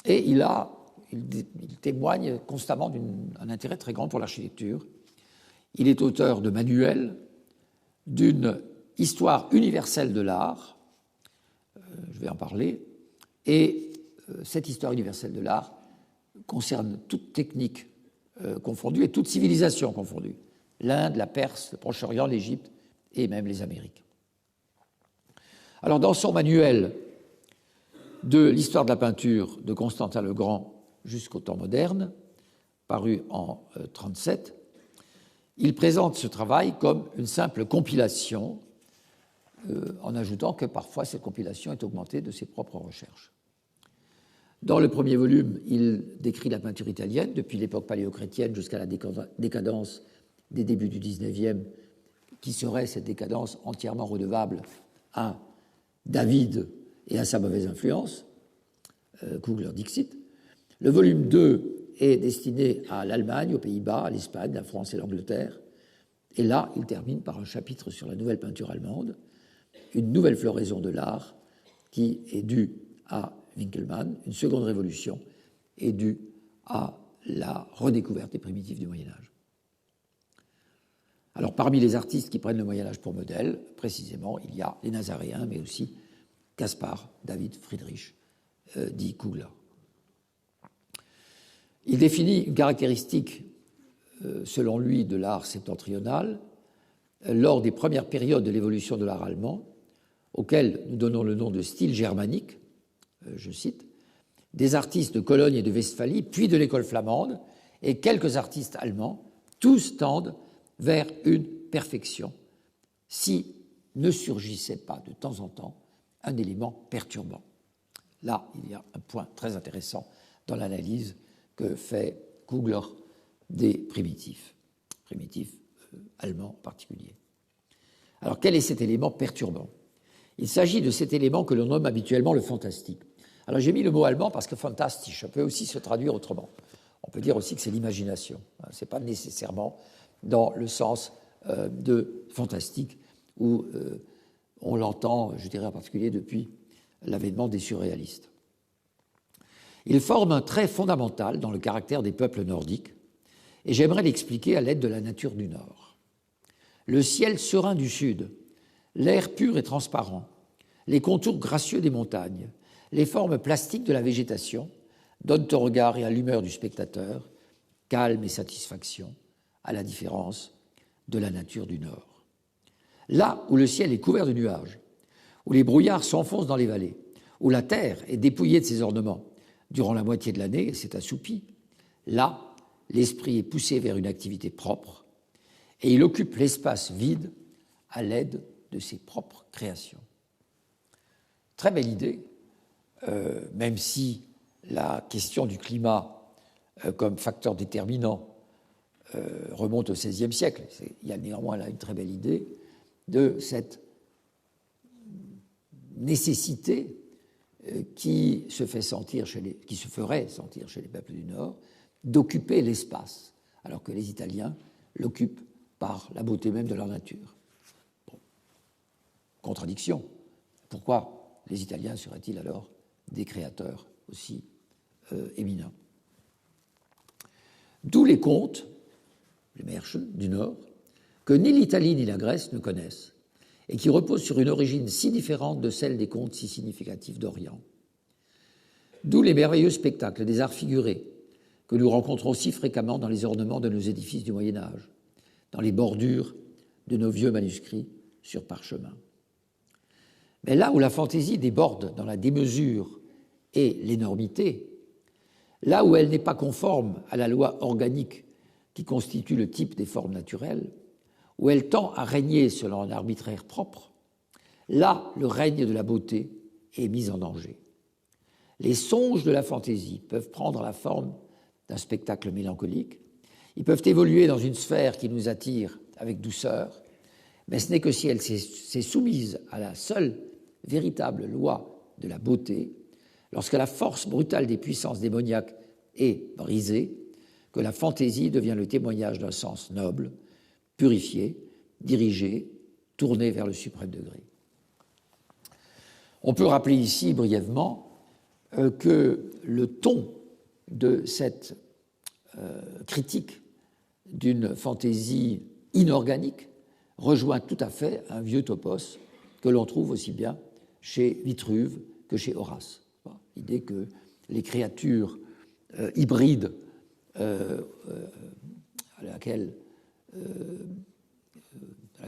Et il a il témoigne constamment d'un intérêt très grand pour l'architecture. Il est auteur de manuels, d'une histoire universelle de l'art, je vais en parler, et cette histoire universelle de l'art concerne toute technique confondue et toute civilisation confondue, l'Inde, la Perse, le Proche-Orient, l'Égypte et même les Amériques. Alors, dans son manuel de l'histoire de la peinture de Constantin le Grand jusqu'au temps moderne, paru en 1937, il présente ce travail comme une simple compilation, en ajoutant que parfois cette compilation est augmentée de ses propres recherches. Dans le premier volume, il décrit la peinture italienne depuis l'époque paléochrétienne jusqu'à la décadence des débuts du XIXe, qui serait cette décadence entièrement redevable à David et à sa mauvaise influence, Kugler Dixit. Le volume 2 est destiné à l'Allemagne, aux Pays-Bas, à l'Espagne, la France et l'Angleterre. Et là, il termine par un chapitre sur la nouvelle peinture allemande, une nouvelle floraison de l'art qui est due à Winkelmann, une seconde révolution est due à la redécouverte des primitifs du Moyen-Âge. Alors, parmi les artistes qui prennent le Moyen-Âge pour modèle, précisément, il y a les Nazaréens, mais aussi Caspar David Friedrich, dit Kugler. Il définit une caractéristique, selon lui, de l'art septentrional lors des premières périodes de l'évolution de l'art allemand, auquel nous donnons le nom de style germanique, je cite, des artistes de Cologne et de Westphalie, puis de l'école flamande, et quelques artistes allemands, tous tendent vers une perfection, si ne surgissait pas de temps en temps un élément perturbant. Là, il y a un point très intéressant dans l'analyse que fait Kugler des primitifs allemands en particulier. Alors, quel est cet élément perturbant? Il s'agit de cet élément que l'on nomme habituellement le fantastique. Alors, j'ai mis le mot allemand parce que fantastisch peut aussi se traduire autrement. On peut dire aussi que c'est l'imagination. Ce n'est pas nécessairement dans le sens de fantastique où on l'entend, je dirais en particulier depuis l'avènement des surréalistes. Il forme un trait fondamental dans le caractère des peuples nordiques, et j'aimerais l'expliquer à l'aide de la nature du Nord. Le ciel serein du Sud, l'air pur et transparent, les contours gracieux des montagnes, les formes plastiques de la végétation donnent au regard et à l'humeur du spectateur calme et satisfaction, à la différence de la nature du Nord. Là où le ciel est couvert de nuages, où les brouillards s'enfoncent dans les vallées, où la terre est dépouillée de ses ornements durant la moitié de l'année et s'est assoupie, là, l'esprit est poussé vers une activité propre et il occupe l'espace vide à l'aide de ses propres créations. Très belle idée, même si la question du climat comme facteur déterminant remonte au XVIe siècle. Il y a néanmoins là une très belle idée de cette nécessité qui se ferait sentir chez les peuples du Nord d'occuper l'espace, alors que les Italiens l'occupent par la beauté même de leur nature. Bon. Contradiction. Pourquoi les Italiens seraient-ils alors des créateurs aussi éminents? D'où les contes, les Märchen du Nord, que ni l'Italie ni la Grèce ne connaissent, et qui reposent sur une origine si différente de celle des contes si significatifs d'Orient. D'où les merveilleux spectacles des arts figurés que nous rencontrons si fréquemment dans les ornements de nos édifices du Moyen-Âge, dans les bordures de nos vieux manuscrits sur parchemin. Mais là où la fantaisie déborde dans la démesure et l'énormité, là où elle n'est pas conforme à la loi organique qui constitue le type des formes naturelles, où elle tend à régner selon un arbitraire propre, là le règne de la beauté est mis en danger. Les songes de la fantaisie peuvent prendre la forme d'un spectacle mélancolique, ils peuvent évoluer dans une sphère qui nous attire avec douceur, mais ce n'est que si elle s'est soumise à la seule véritable loi de la beauté, lorsque la force brutale des puissances démoniaques est brisée, que la fantaisie devient le témoignage d'un sens noble, purifié, dirigé, tourné vers le suprême degré. On peut rappeler ici brièvement que le ton de cette critique d'une fantaisie inorganique rejoint tout à fait un vieux topos que l'on trouve aussi bien chez Vitruve que chez Horace. L'idée que les créatures hybrides à la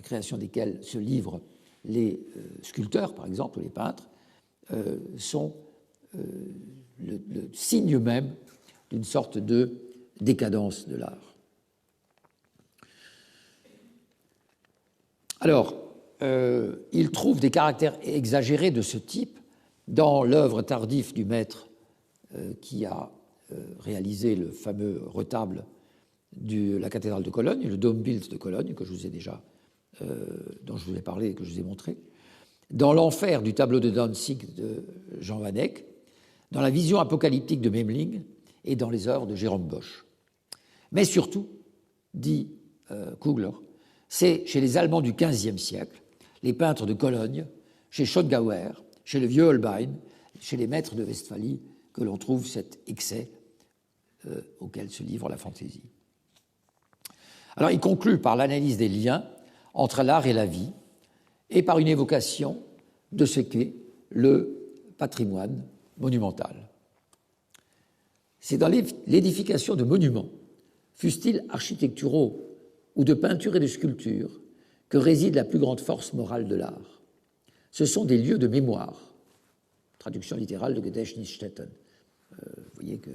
création desquelles se livrent les sculpteurs, par exemple, ou les peintres, sont le signe même d'une sorte de décadence de l'art. Alors, il trouve des caractères exagérés de ce type dans l'œuvre tardive du maître qui a réalisé le fameux retable de la cathédrale de Cologne, le Dombild de Cologne, que je vous ai déjà, dont je vous ai parlé et que je vous ai montré, dans l'enfer du tableau de Danzig de Jean Van Eyck, dans la vision apocalyptique de Memling et dans les œuvres de Jérôme Bosch. Mais surtout, dit Kugler, c'est chez les Allemands du XVe siècle, les peintres de Cologne, chez Schottgauer, chez le vieux Holbein, chez les maîtres de Westphalie, que l'on trouve cet excès auquel se livre la fantaisie. Alors il conclut par l'analyse des liens entre l'art et la vie et par une évocation de ce qu'est le patrimoine monumental. C'est dans l'édification de monuments, fussent-ils architecturaux ou de peinture et de sculpture, que réside la plus grande force morale de l'art. Ce sont des lieux de mémoire. Traduction littérale de Gedächtnisstätten. Vous voyez que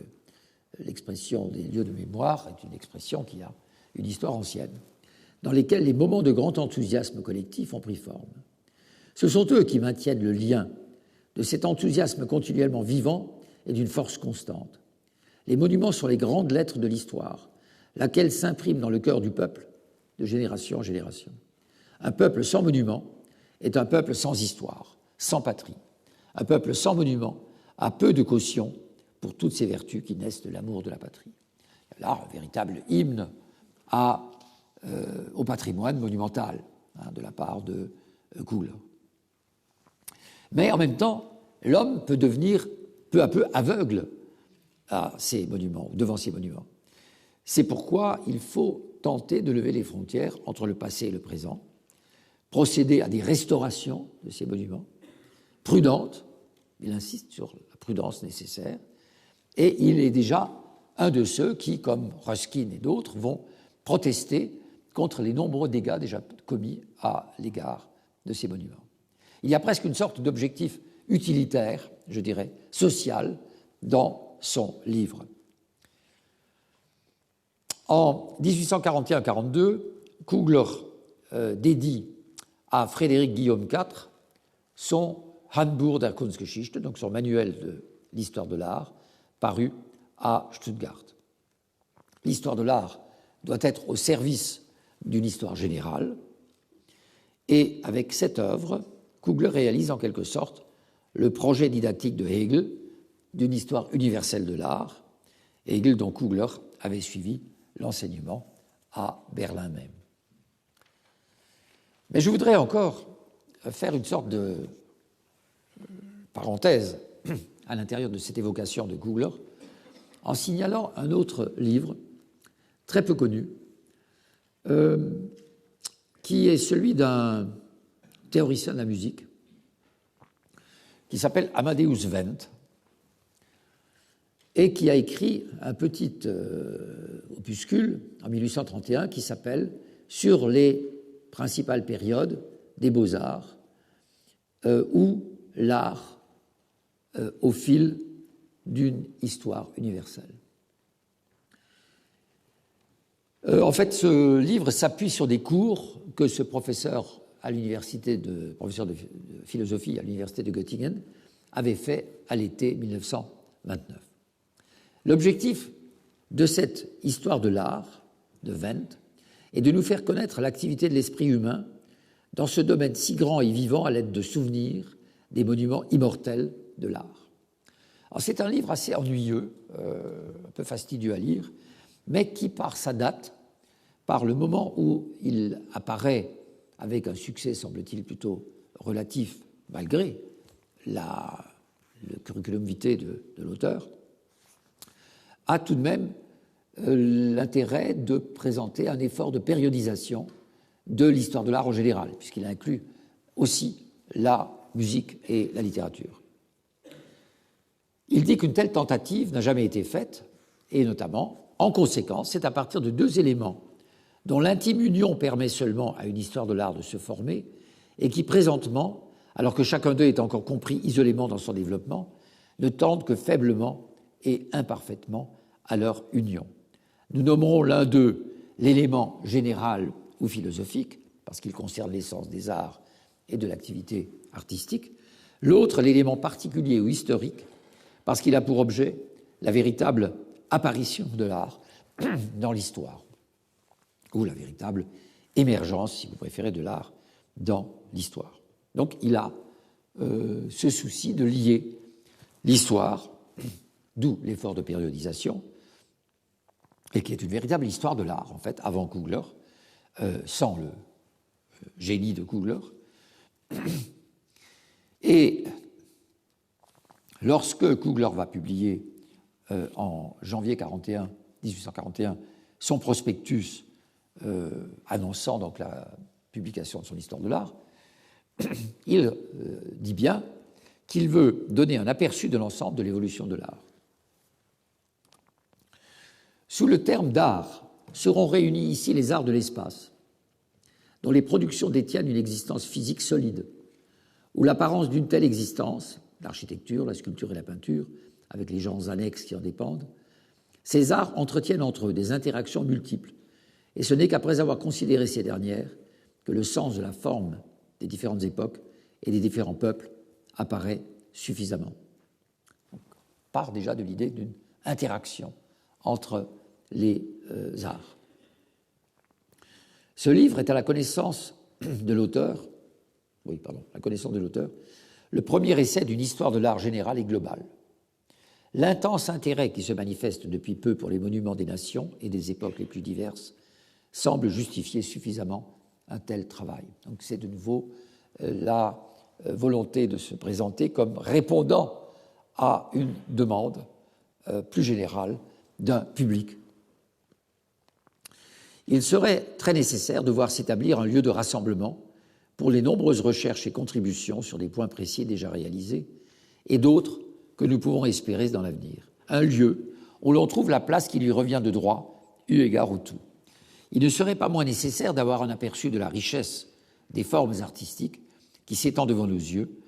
l'expression des lieux de mémoire est une expression qui a une histoire ancienne, dans lesquels les moments de grand enthousiasme collectif ont pris forme. Ce sont eux qui maintiennent le lien de cet enthousiasme continuellement vivant et d'une force constante. Les monuments sont les grandes lettres de l'histoire, laquelle s'imprime dans le cœur du peuple de génération en génération. Un peuple sans monument est un peuple sans histoire, sans patrie. Un peuple sans monument a peu de caution pour toutes ces vertus qui naissent de l'amour de la patrie. Il y a là un véritable hymne au patrimoine monumental de la part de Kugler. Mais en même temps, l'homme peut devenir peu à peu aveugle à ces monuments, devant ces monuments. C'est pourquoi il faut tenter de lever les frontières entre le passé et le présent, procéder à des restaurations de ces monuments, prudentes, il insiste sur la prudence nécessaire, et il est déjà un de ceux qui, comme Ruskin et d'autres, vont protester contre les nombreux dégâts déjà commis à l'égard de ces monuments. Il y a presque une sorte d'objectif utilitaire, je dirais, social, dans son livre. En 1841-42, Kugler dédie à Frédéric Guillaume IV son Handbuch der Kunstgeschichte, donc son manuel de l'histoire de l'art, paru à Stuttgart. L'histoire de l'art doit être au service d'une histoire générale, et avec cette œuvre, Kugler réalise en quelque sorte le projet didactique de Hegel d'une histoire universelle de l'art, Hegel dont Kugler avait suivi l'enseignement à Berlin même. Mais je voudrais encore faire une sorte de parenthèse à l'intérieur de cette évocation de Kugler en signalant un autre livre très peu connu qui est celui d'un théoricien de la musique qui s'appelle Amadeus Wendt et qui a écrit un petit opuscule en 1831 qui s'appelle « Sur les principales périodes des beaux-arts ou l'art au fil d'une histoire universelle ». En fait, ce livre s'appuie sur des cours que ce professeur professeur de philosophie à l'université de Göttingen avait fait à l'été 1929. L'objectif de cette histoire de l'art de Wendt est de nous faire connaître l'activité de l'esprit humain dans ce domaine si grand et vivant à l'aide de souvenirs des monuments immortels de l'art. Alors, c'est un livre assez ennuyeux, un peu fastidieux à lire, mais qui, par sa date, par le moment où il apparaît avec un succès, semble-t-il, plutôt relatif, malgré le curriculum vitae de l'auteur, a tout de même l'intérêt de présenter un effort de périodisation de l'histoire de l'art en général, puisqu'il inclut aussi la musique et la littérature. Il dit qu'une telle tentative n'a jamais été faite, et notamment, en conséquence, c'est à partir de deux éléments dont l'intime union permet seulement à une histoire de l'art de se former, et qui présentement, alors que chacun d'eux est encore compris isolément dans son développement, ne tendent que faiblement et imparfaitement à leur union. Nous nommerons l'un d'eux l'élément général ou philosophique, parce qu'il concerne l'essence des arts et de l'activité artistique, l'autre l'élément particulier ou historique, parce qu'il a pour objet la véritable apparition de l'art dans l'histoire, ou la véritable émergence, si vous préférez, de l'art dans l'histoire. Donc il a ce souci de lier l'histoire, d'où l'effort de périodisation, et qui est une véritable histoire de l'art, en fait, avant Kugler, sans le génie de Kugler. Et lorsque Kugler va publier en janvier 1841 son prospectus annonçant donc la publication de son histoire de l'art, il dit bien qu'il veut donner un aperçu de l'ensemble de l'évolution de l'art. Sous le terme d'art seront réunis ici les arts de l'espace, dont les productions détiennent une existence physique solide, où l'apparence d'une telle existence, l'architecture, la sculpture et la peinture, avec les genres annexes qui en dépendent, ces arts entretiennent entre eux des interactions multiples, et ce n'est qu'après avoir considéré ces dernières que le sens de la forme des différentes époques et des différents peuples apparaît suffisamment. On part déjà de l'idée d'une interaction entre les arts. Ce livre est à la connaissance de l'auteur, le premier essai d'une histoire de l'art général et global. L'intense intérêt qui se manifeste depuis peu pour les monuments des nations et des époques les plus diverses semble justifier suffisamment un tel travail. Donc c'est de nouveau la volonté de se présenter comme répondant à une demande plus générale d'un public. Il serait très nécessaire de voir s'établir un lieu de rassemblement pour les nombreuses recherches et contributions sur des points précis déjà réalisés et d'autres que nous pouvons espérer dans l'avenir. Un lieu où l'on trouve la place qui lui revient de droit, eu égard au tout. Il ne serait pas moins nécessaire d'avoir un aperçu de la richesse des formes artistiques qui s'étend devant nos yeux,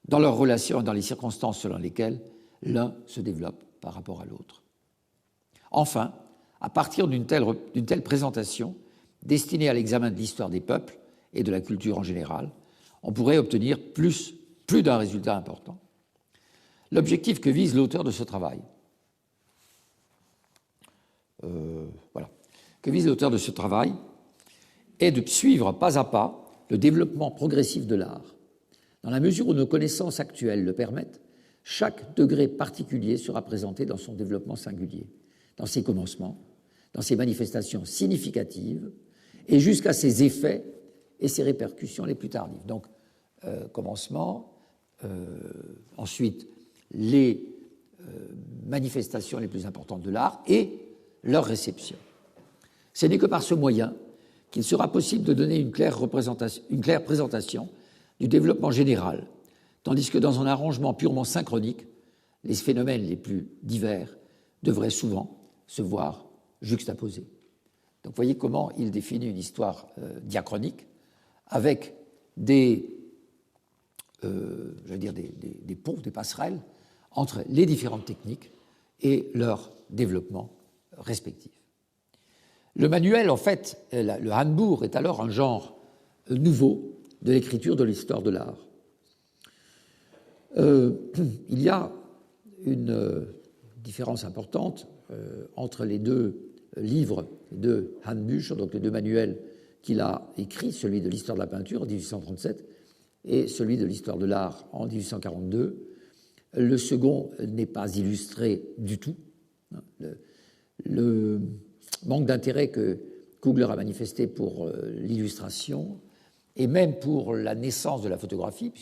dans leurs relations et dans les circonstances selon lesquelles l'un se développe par rapport à l'autre. Enfin, à partir d'une telle présentation, destinée à l'examen de l'histoire des peuples et de la culture en général, on pourrait obtenir plus d'un résultat important. L'objectif que vise l'auteur de ce travail, est de suivre pas à pas le développement progressif de l'art. Dans la mesure où nos connaissances actuelles le permettent, chaque degré particulier sera présenté dans son développement singulier, dans ses commencements, dans ses manifestations significatives et jusqu'à ses effets et ses répercussions les plus tardives. Donc, commencement, ensuite les manifestations les plus importantes de l'art et leur réception. Ce n'est que par ce moyen qu'il sera possible de donner une claire présentation du développement général, tandis que dans un arrangement purement synchronique, les phénomènes les plus divers devraient souvent se voir juxtaposés. Donc vous voyez comment il définit une histoire diachronique avec des ponts, des passerelles entre les différentes techniques et leur développement respectif. Le manuel, en fait, le Handbuch est alors un genre nouveau de l'écriture de l'histoire de l'art. Il y a une différence importante entre les deux livres, les deux Handbücher, donc les deux manuels qu'il a écrits, celui de l'histoire de la peinture en 1837 et celui de l'histoire de l'art en 1842. Le second n'est pas illustré du tout. Le manque d'intérêt que Kugler a manifesté pour l'illustration et même pour la naissance de la photographie,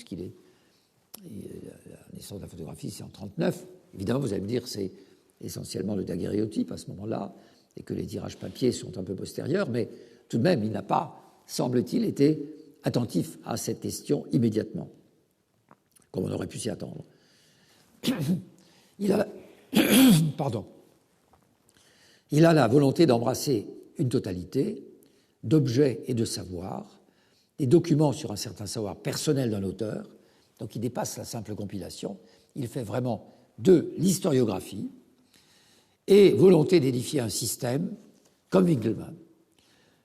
la naissance de la photographie, c'est en 1939. Évidemment, vous allez me dire, c'est essentiellement le daguerréotype à ce moment-là, et que les tirages papier sont un peu postérieurs, mais tout de même, il n'a pas, semble-t-il, été attentif à cette question immédiatement, comme on aurait pu s'y attendre. Il a la volonté d'embrasser une totalité d'objets et de savoirs, des documents sur un certain savoir personnel d'un auteur, donc il dépasse la simple compilation, il fait vraiment de l'historiographie et volonté d'édifier un système comme Winckelmann.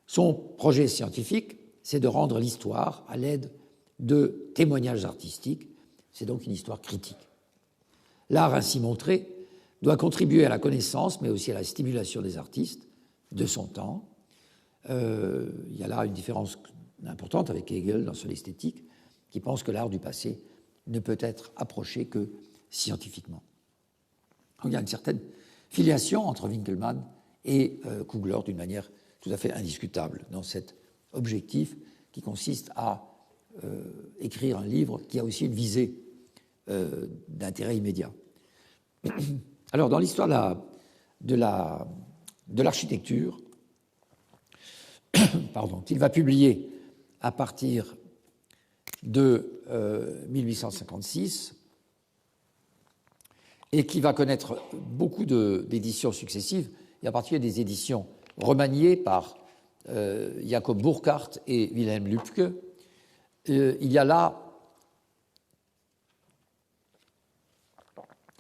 Son projet scientifique, c'est de rendre l'histoire à l'aide de témoignages artistiques, c'est donc une histoire critique. L'art ainsi montré doit contribuer à la connaissance, mais aussi à la stimulation des artistes de son temps. Il y a là une différence importante avec Hegel dans son esthétique, qui pense que l'art du passé ne peut être approché que scientifiquement. Donc, il y a une certaine filiation entre Winckelmann et Kugler d'une manière tout à fait indiscutable dans cet objectif qui consiste à écrire un livre qui a aussi une visée d'intérêt immédiat. Alors, dans l'histoire de l'architecture, qu'il va publier à partir de 1856 et qui va connaître beaucoup d'éditions successives, et en particulier des éditions remaniées par Jacob Burckhardt et Wilhelm Lübke. Il y a là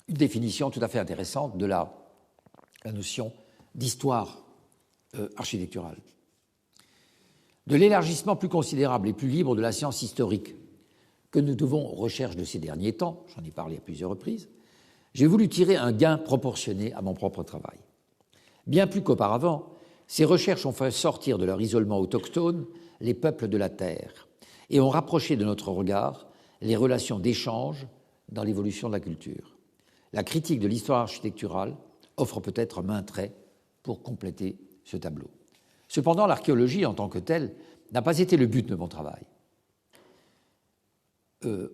une définition tout à fait intéressante de la notion d'histoire architecturale. De l'élargissement plus considérable et plus libre de la science historique que nous devons aux recherches de ces derniers temps, j'en ai parlé à plusieurs reprises, j'ai voulu tirer un gain proportionné à mon propre travail. Bien plus qu'auparavant, ces recherches ont fait sortir de leur isolement autochtone les peuples de la Terre et ont rapproché de notre regard les relations d'échange dans l'évolution de la culture. La critique de l'histoire architecturale offre peut-être maint trait pour compléter ce tableau. Cependant, l'archéologie en tant que telle n'a pas été le but de mon travail.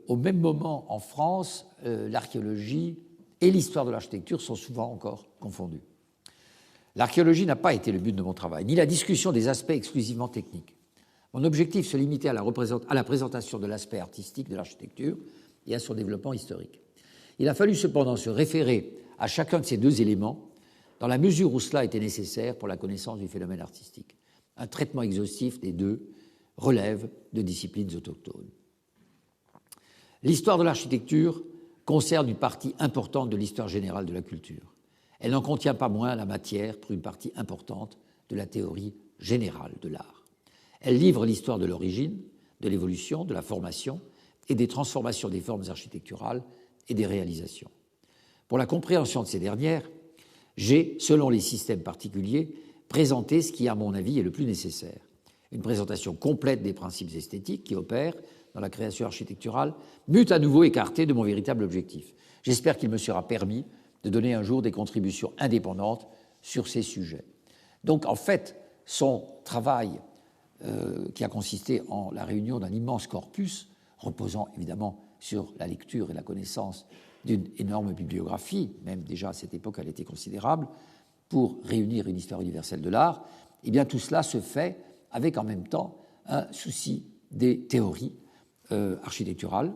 Au même moment, en France, l'archéologie et l'histoire de l'architecture sont souvent encore confondues. L'archéologie n'a pas été le but de mon travail, ni la discussion des aspects exclusivement techniques. Mon objectif se limitait à la présentation de l'aspect artistique de l'architecture et à son développement historique. Il a fallu cependant se référer à chacun de ces deux éléments dans la mesure où cela était nécessaire pour la connaissance du phénomène artistique. Un traitement exhaustif des deux relève de disciplines autochtones. L'histoire de l'architecture concerne une partie importante de l'histoire générale de la culture. Elle n'en contient pas moins la matière pour une partie importante de la théorie générale de l'art. Elle livre l'histoire de l'origine, de l'évolution, de la formation et des transformations des formes architecturales et des réalisations. Pour la compréhension de ces dernières, j'ai, selon les systèmes particuliers, présenté ce qui, à mon avis, est le plus nécessaire. Une présentation complète des principes esthétiques qui opèrent dans la création architecturale m'eût à nouveau écarté de mon véritable objectif. J'espère qu'il me sera permis de donner un jour des contributions indépendantes sur ces sujets. Donc, en fait, son travail, qui a consisté en la réunion d'un immense corpus, reposant évidemment sur la lecture et la connaissance d'une énorme bibliographie, même déjà à cette époque elle était considérable, pour réunir une histoire universelle de l'art, eh bien tout cela se fait avec en même temps un souci des théories architecturales,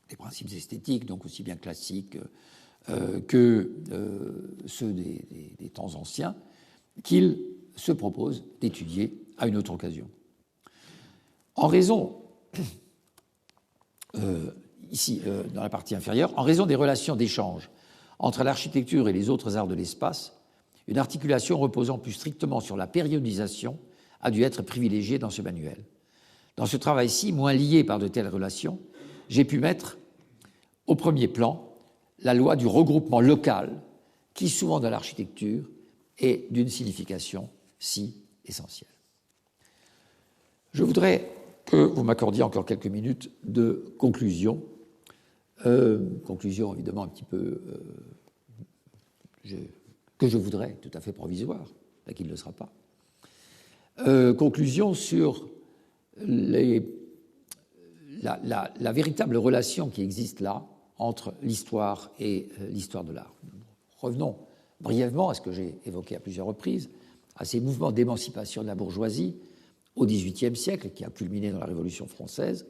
des principes esthétiques, donc aussi bien classiques que ceux des temps anciens, qu'il se propose d'étudier à une autre occasion. En raison, ici dans la partie inférieure, en raison des relations d'échange entre l'architecture et les autres arts de l'espace, une articulation reposant plus strictement sur la périodisation a dû être privilégiée dans ce manuel. Dans ce travail-ci, moins lié par de telles relations, j'ai pu mettre au premier plan la loi du regroupement local qui, souvent dans l'architecture, est d'une signification si essentielle. Je voudrais que vous m'accordiez encore quelques minutes de conclusion. Conclusion évidemment un petit peu que je voudrais, tout à fait provisoire, là qu'il ne le sera pas. Conclusion sur la véritable relation qui existe là entre l'histoire et l'histoire de l'art. revenons brièvement à ce que j'ai évoqué à plusieurs reprises, à ces mouvements d'émancipation de la bourgeoisie au XVIIIe siècle, qui a culminé dans la Révolution française,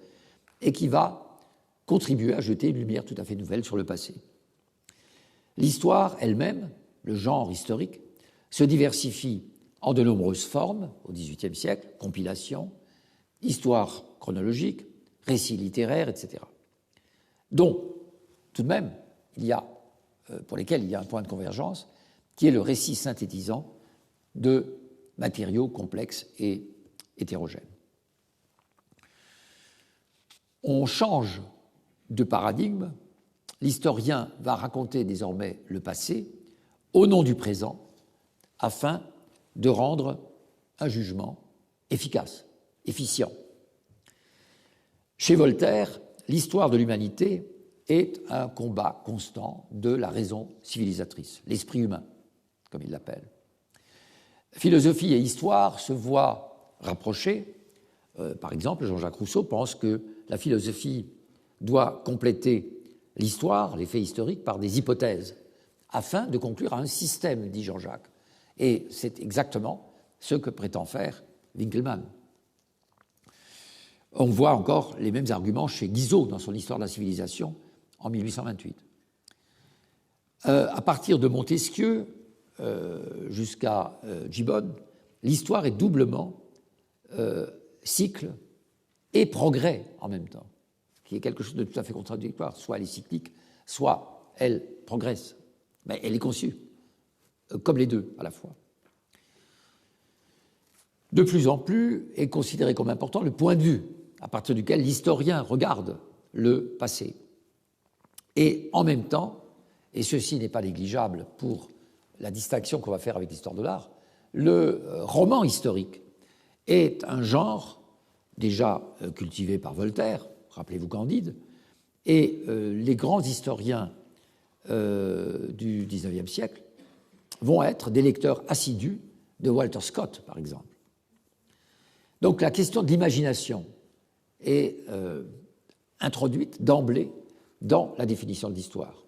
et qui va contribuer à jeter une lumière tout à fait nouvelle sur le passé. L'histoire elle-même, le genre historique, se diversifie en de nombreuses formes au XVIIIe siècle, compilation, histoire chronologique, récits littéraires, etc. Dont, tout de même, pour lesquels il y a un point de convergence, qui est le récit synthétisant de matériaux complexes et hétérogènes. On change de paradigme. L'historien va raconter désormais le passé au nom du présent afin de rendre un jugement efficace, efficient. Chez Voltaire, l'histoire de l'humanité est un combat constant de la raison civilisatrice, l'esprit humain, comme il l'appelle. Philosophie et histoire se voient rapprochées. Par exemple, Jean-Jacques Rousseau pense que la philosophie doit compléter l'histoire, les faits historiques, par des hypothèses, afin de conclure à un système, dit Jean-Jacques. Et c'est exactement ce que prétend faire Winckelmann. On voit encore les mêmes arguments chez Guizot dans son Histoire de la civilisation en 1828. À partir de Montesquieu jusqu'à Gibbon, l'histoire est doublement cycle et progrès en même temps, qui est quelque chose de tout à fait contradictoire. Soit elle est cyclique, soit elle progresse. Mais elle est conçue comme les deux à la fois. De plus en plus est considéré comme important le point de vue à partir duquel l'historien regarde le passé. Et en même temps, et ceci n'est pas négligeable pour la distinction qu'on va faire avec l'histoire de l'art, le roman historique est un genre déjà cultivé par Voltaire, rappelez-vous Candide, et les grands historiens du XIXe siècle vont être des lecteurs assidus de Walter Scott, par exemple. Donc la question de l'imagination est introduite d'emblée dans la définition de l'histoire.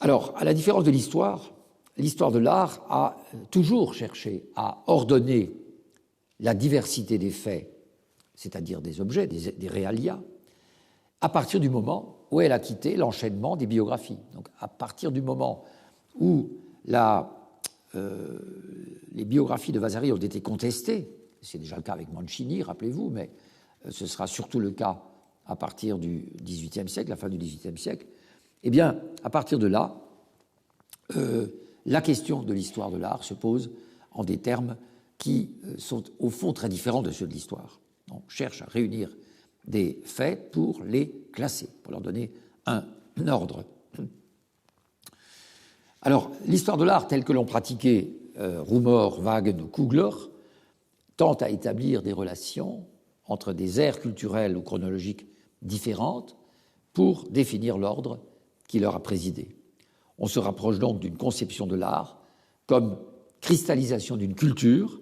Alors, à la différence de l'histoire de l'art a toujours cherché à ordonner la diversité des faits, c'est-à-dire des objets, des realia, à partir du moment où elle a quitté l'enchaînement des biographies. Donc, à partir du moment où les biographies de Vasari ont été contestées, c'est déjà le cas avec Mancini, rappelez-vous, mais ce sera surtout le cas à partir du XVIIIe siècle, la fin du XVIIIe siècle, eh bien, à partir de là, la question de l'histoire de l'art se pose en des termes qui sont au fond très différents de ceux de l'histoire. On cherche à réunir des faits pour les classer, pour leur donner un ordre. Alors, l'histoire de l'art telle que l'ont pratiquée Rumor, Wagen ou Kugler tente à établir des relations entre des aires culturelles ou chronologiques différentes pour définir l'ordre qui leur a présidé. On se rapproche donc d'une conception de l'art comme cristallisation d'une culture,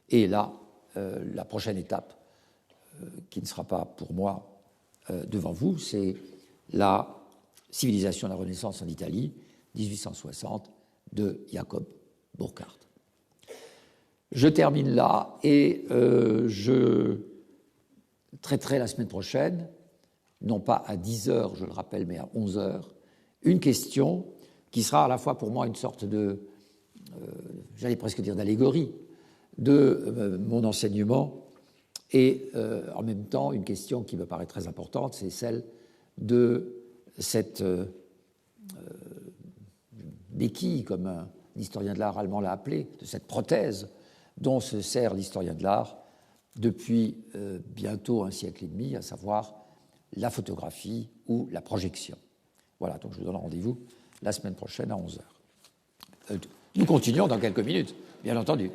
et là, la prochaine étape, qui ne sera pas pour moi devant vous, c'est la civilisation de la Renaissance en Italie, 1860, de Jacob Burckhardt. Je termine là et je traiterai la semaine prochaine, non pas à 10h, je le rappelle, mais à 11h, une question qui sera à la fois pour moi une sorte de, j'allais presque dire d'allégorie, de mon enseignement et en même temps une question qui me paraît très importante, c'est celle de cette béquille, comme un historien de l'art allemand l'a appelé, de cette prothèse dont se sert l'historien de l'art depuis bientôt un siècle et demi, à savoir la photographie ou la projection. Voilà, donc je vous donne rendez-vous la semaine prochaine à 11h. Nous continuons dans quelques minutes, bien entendu.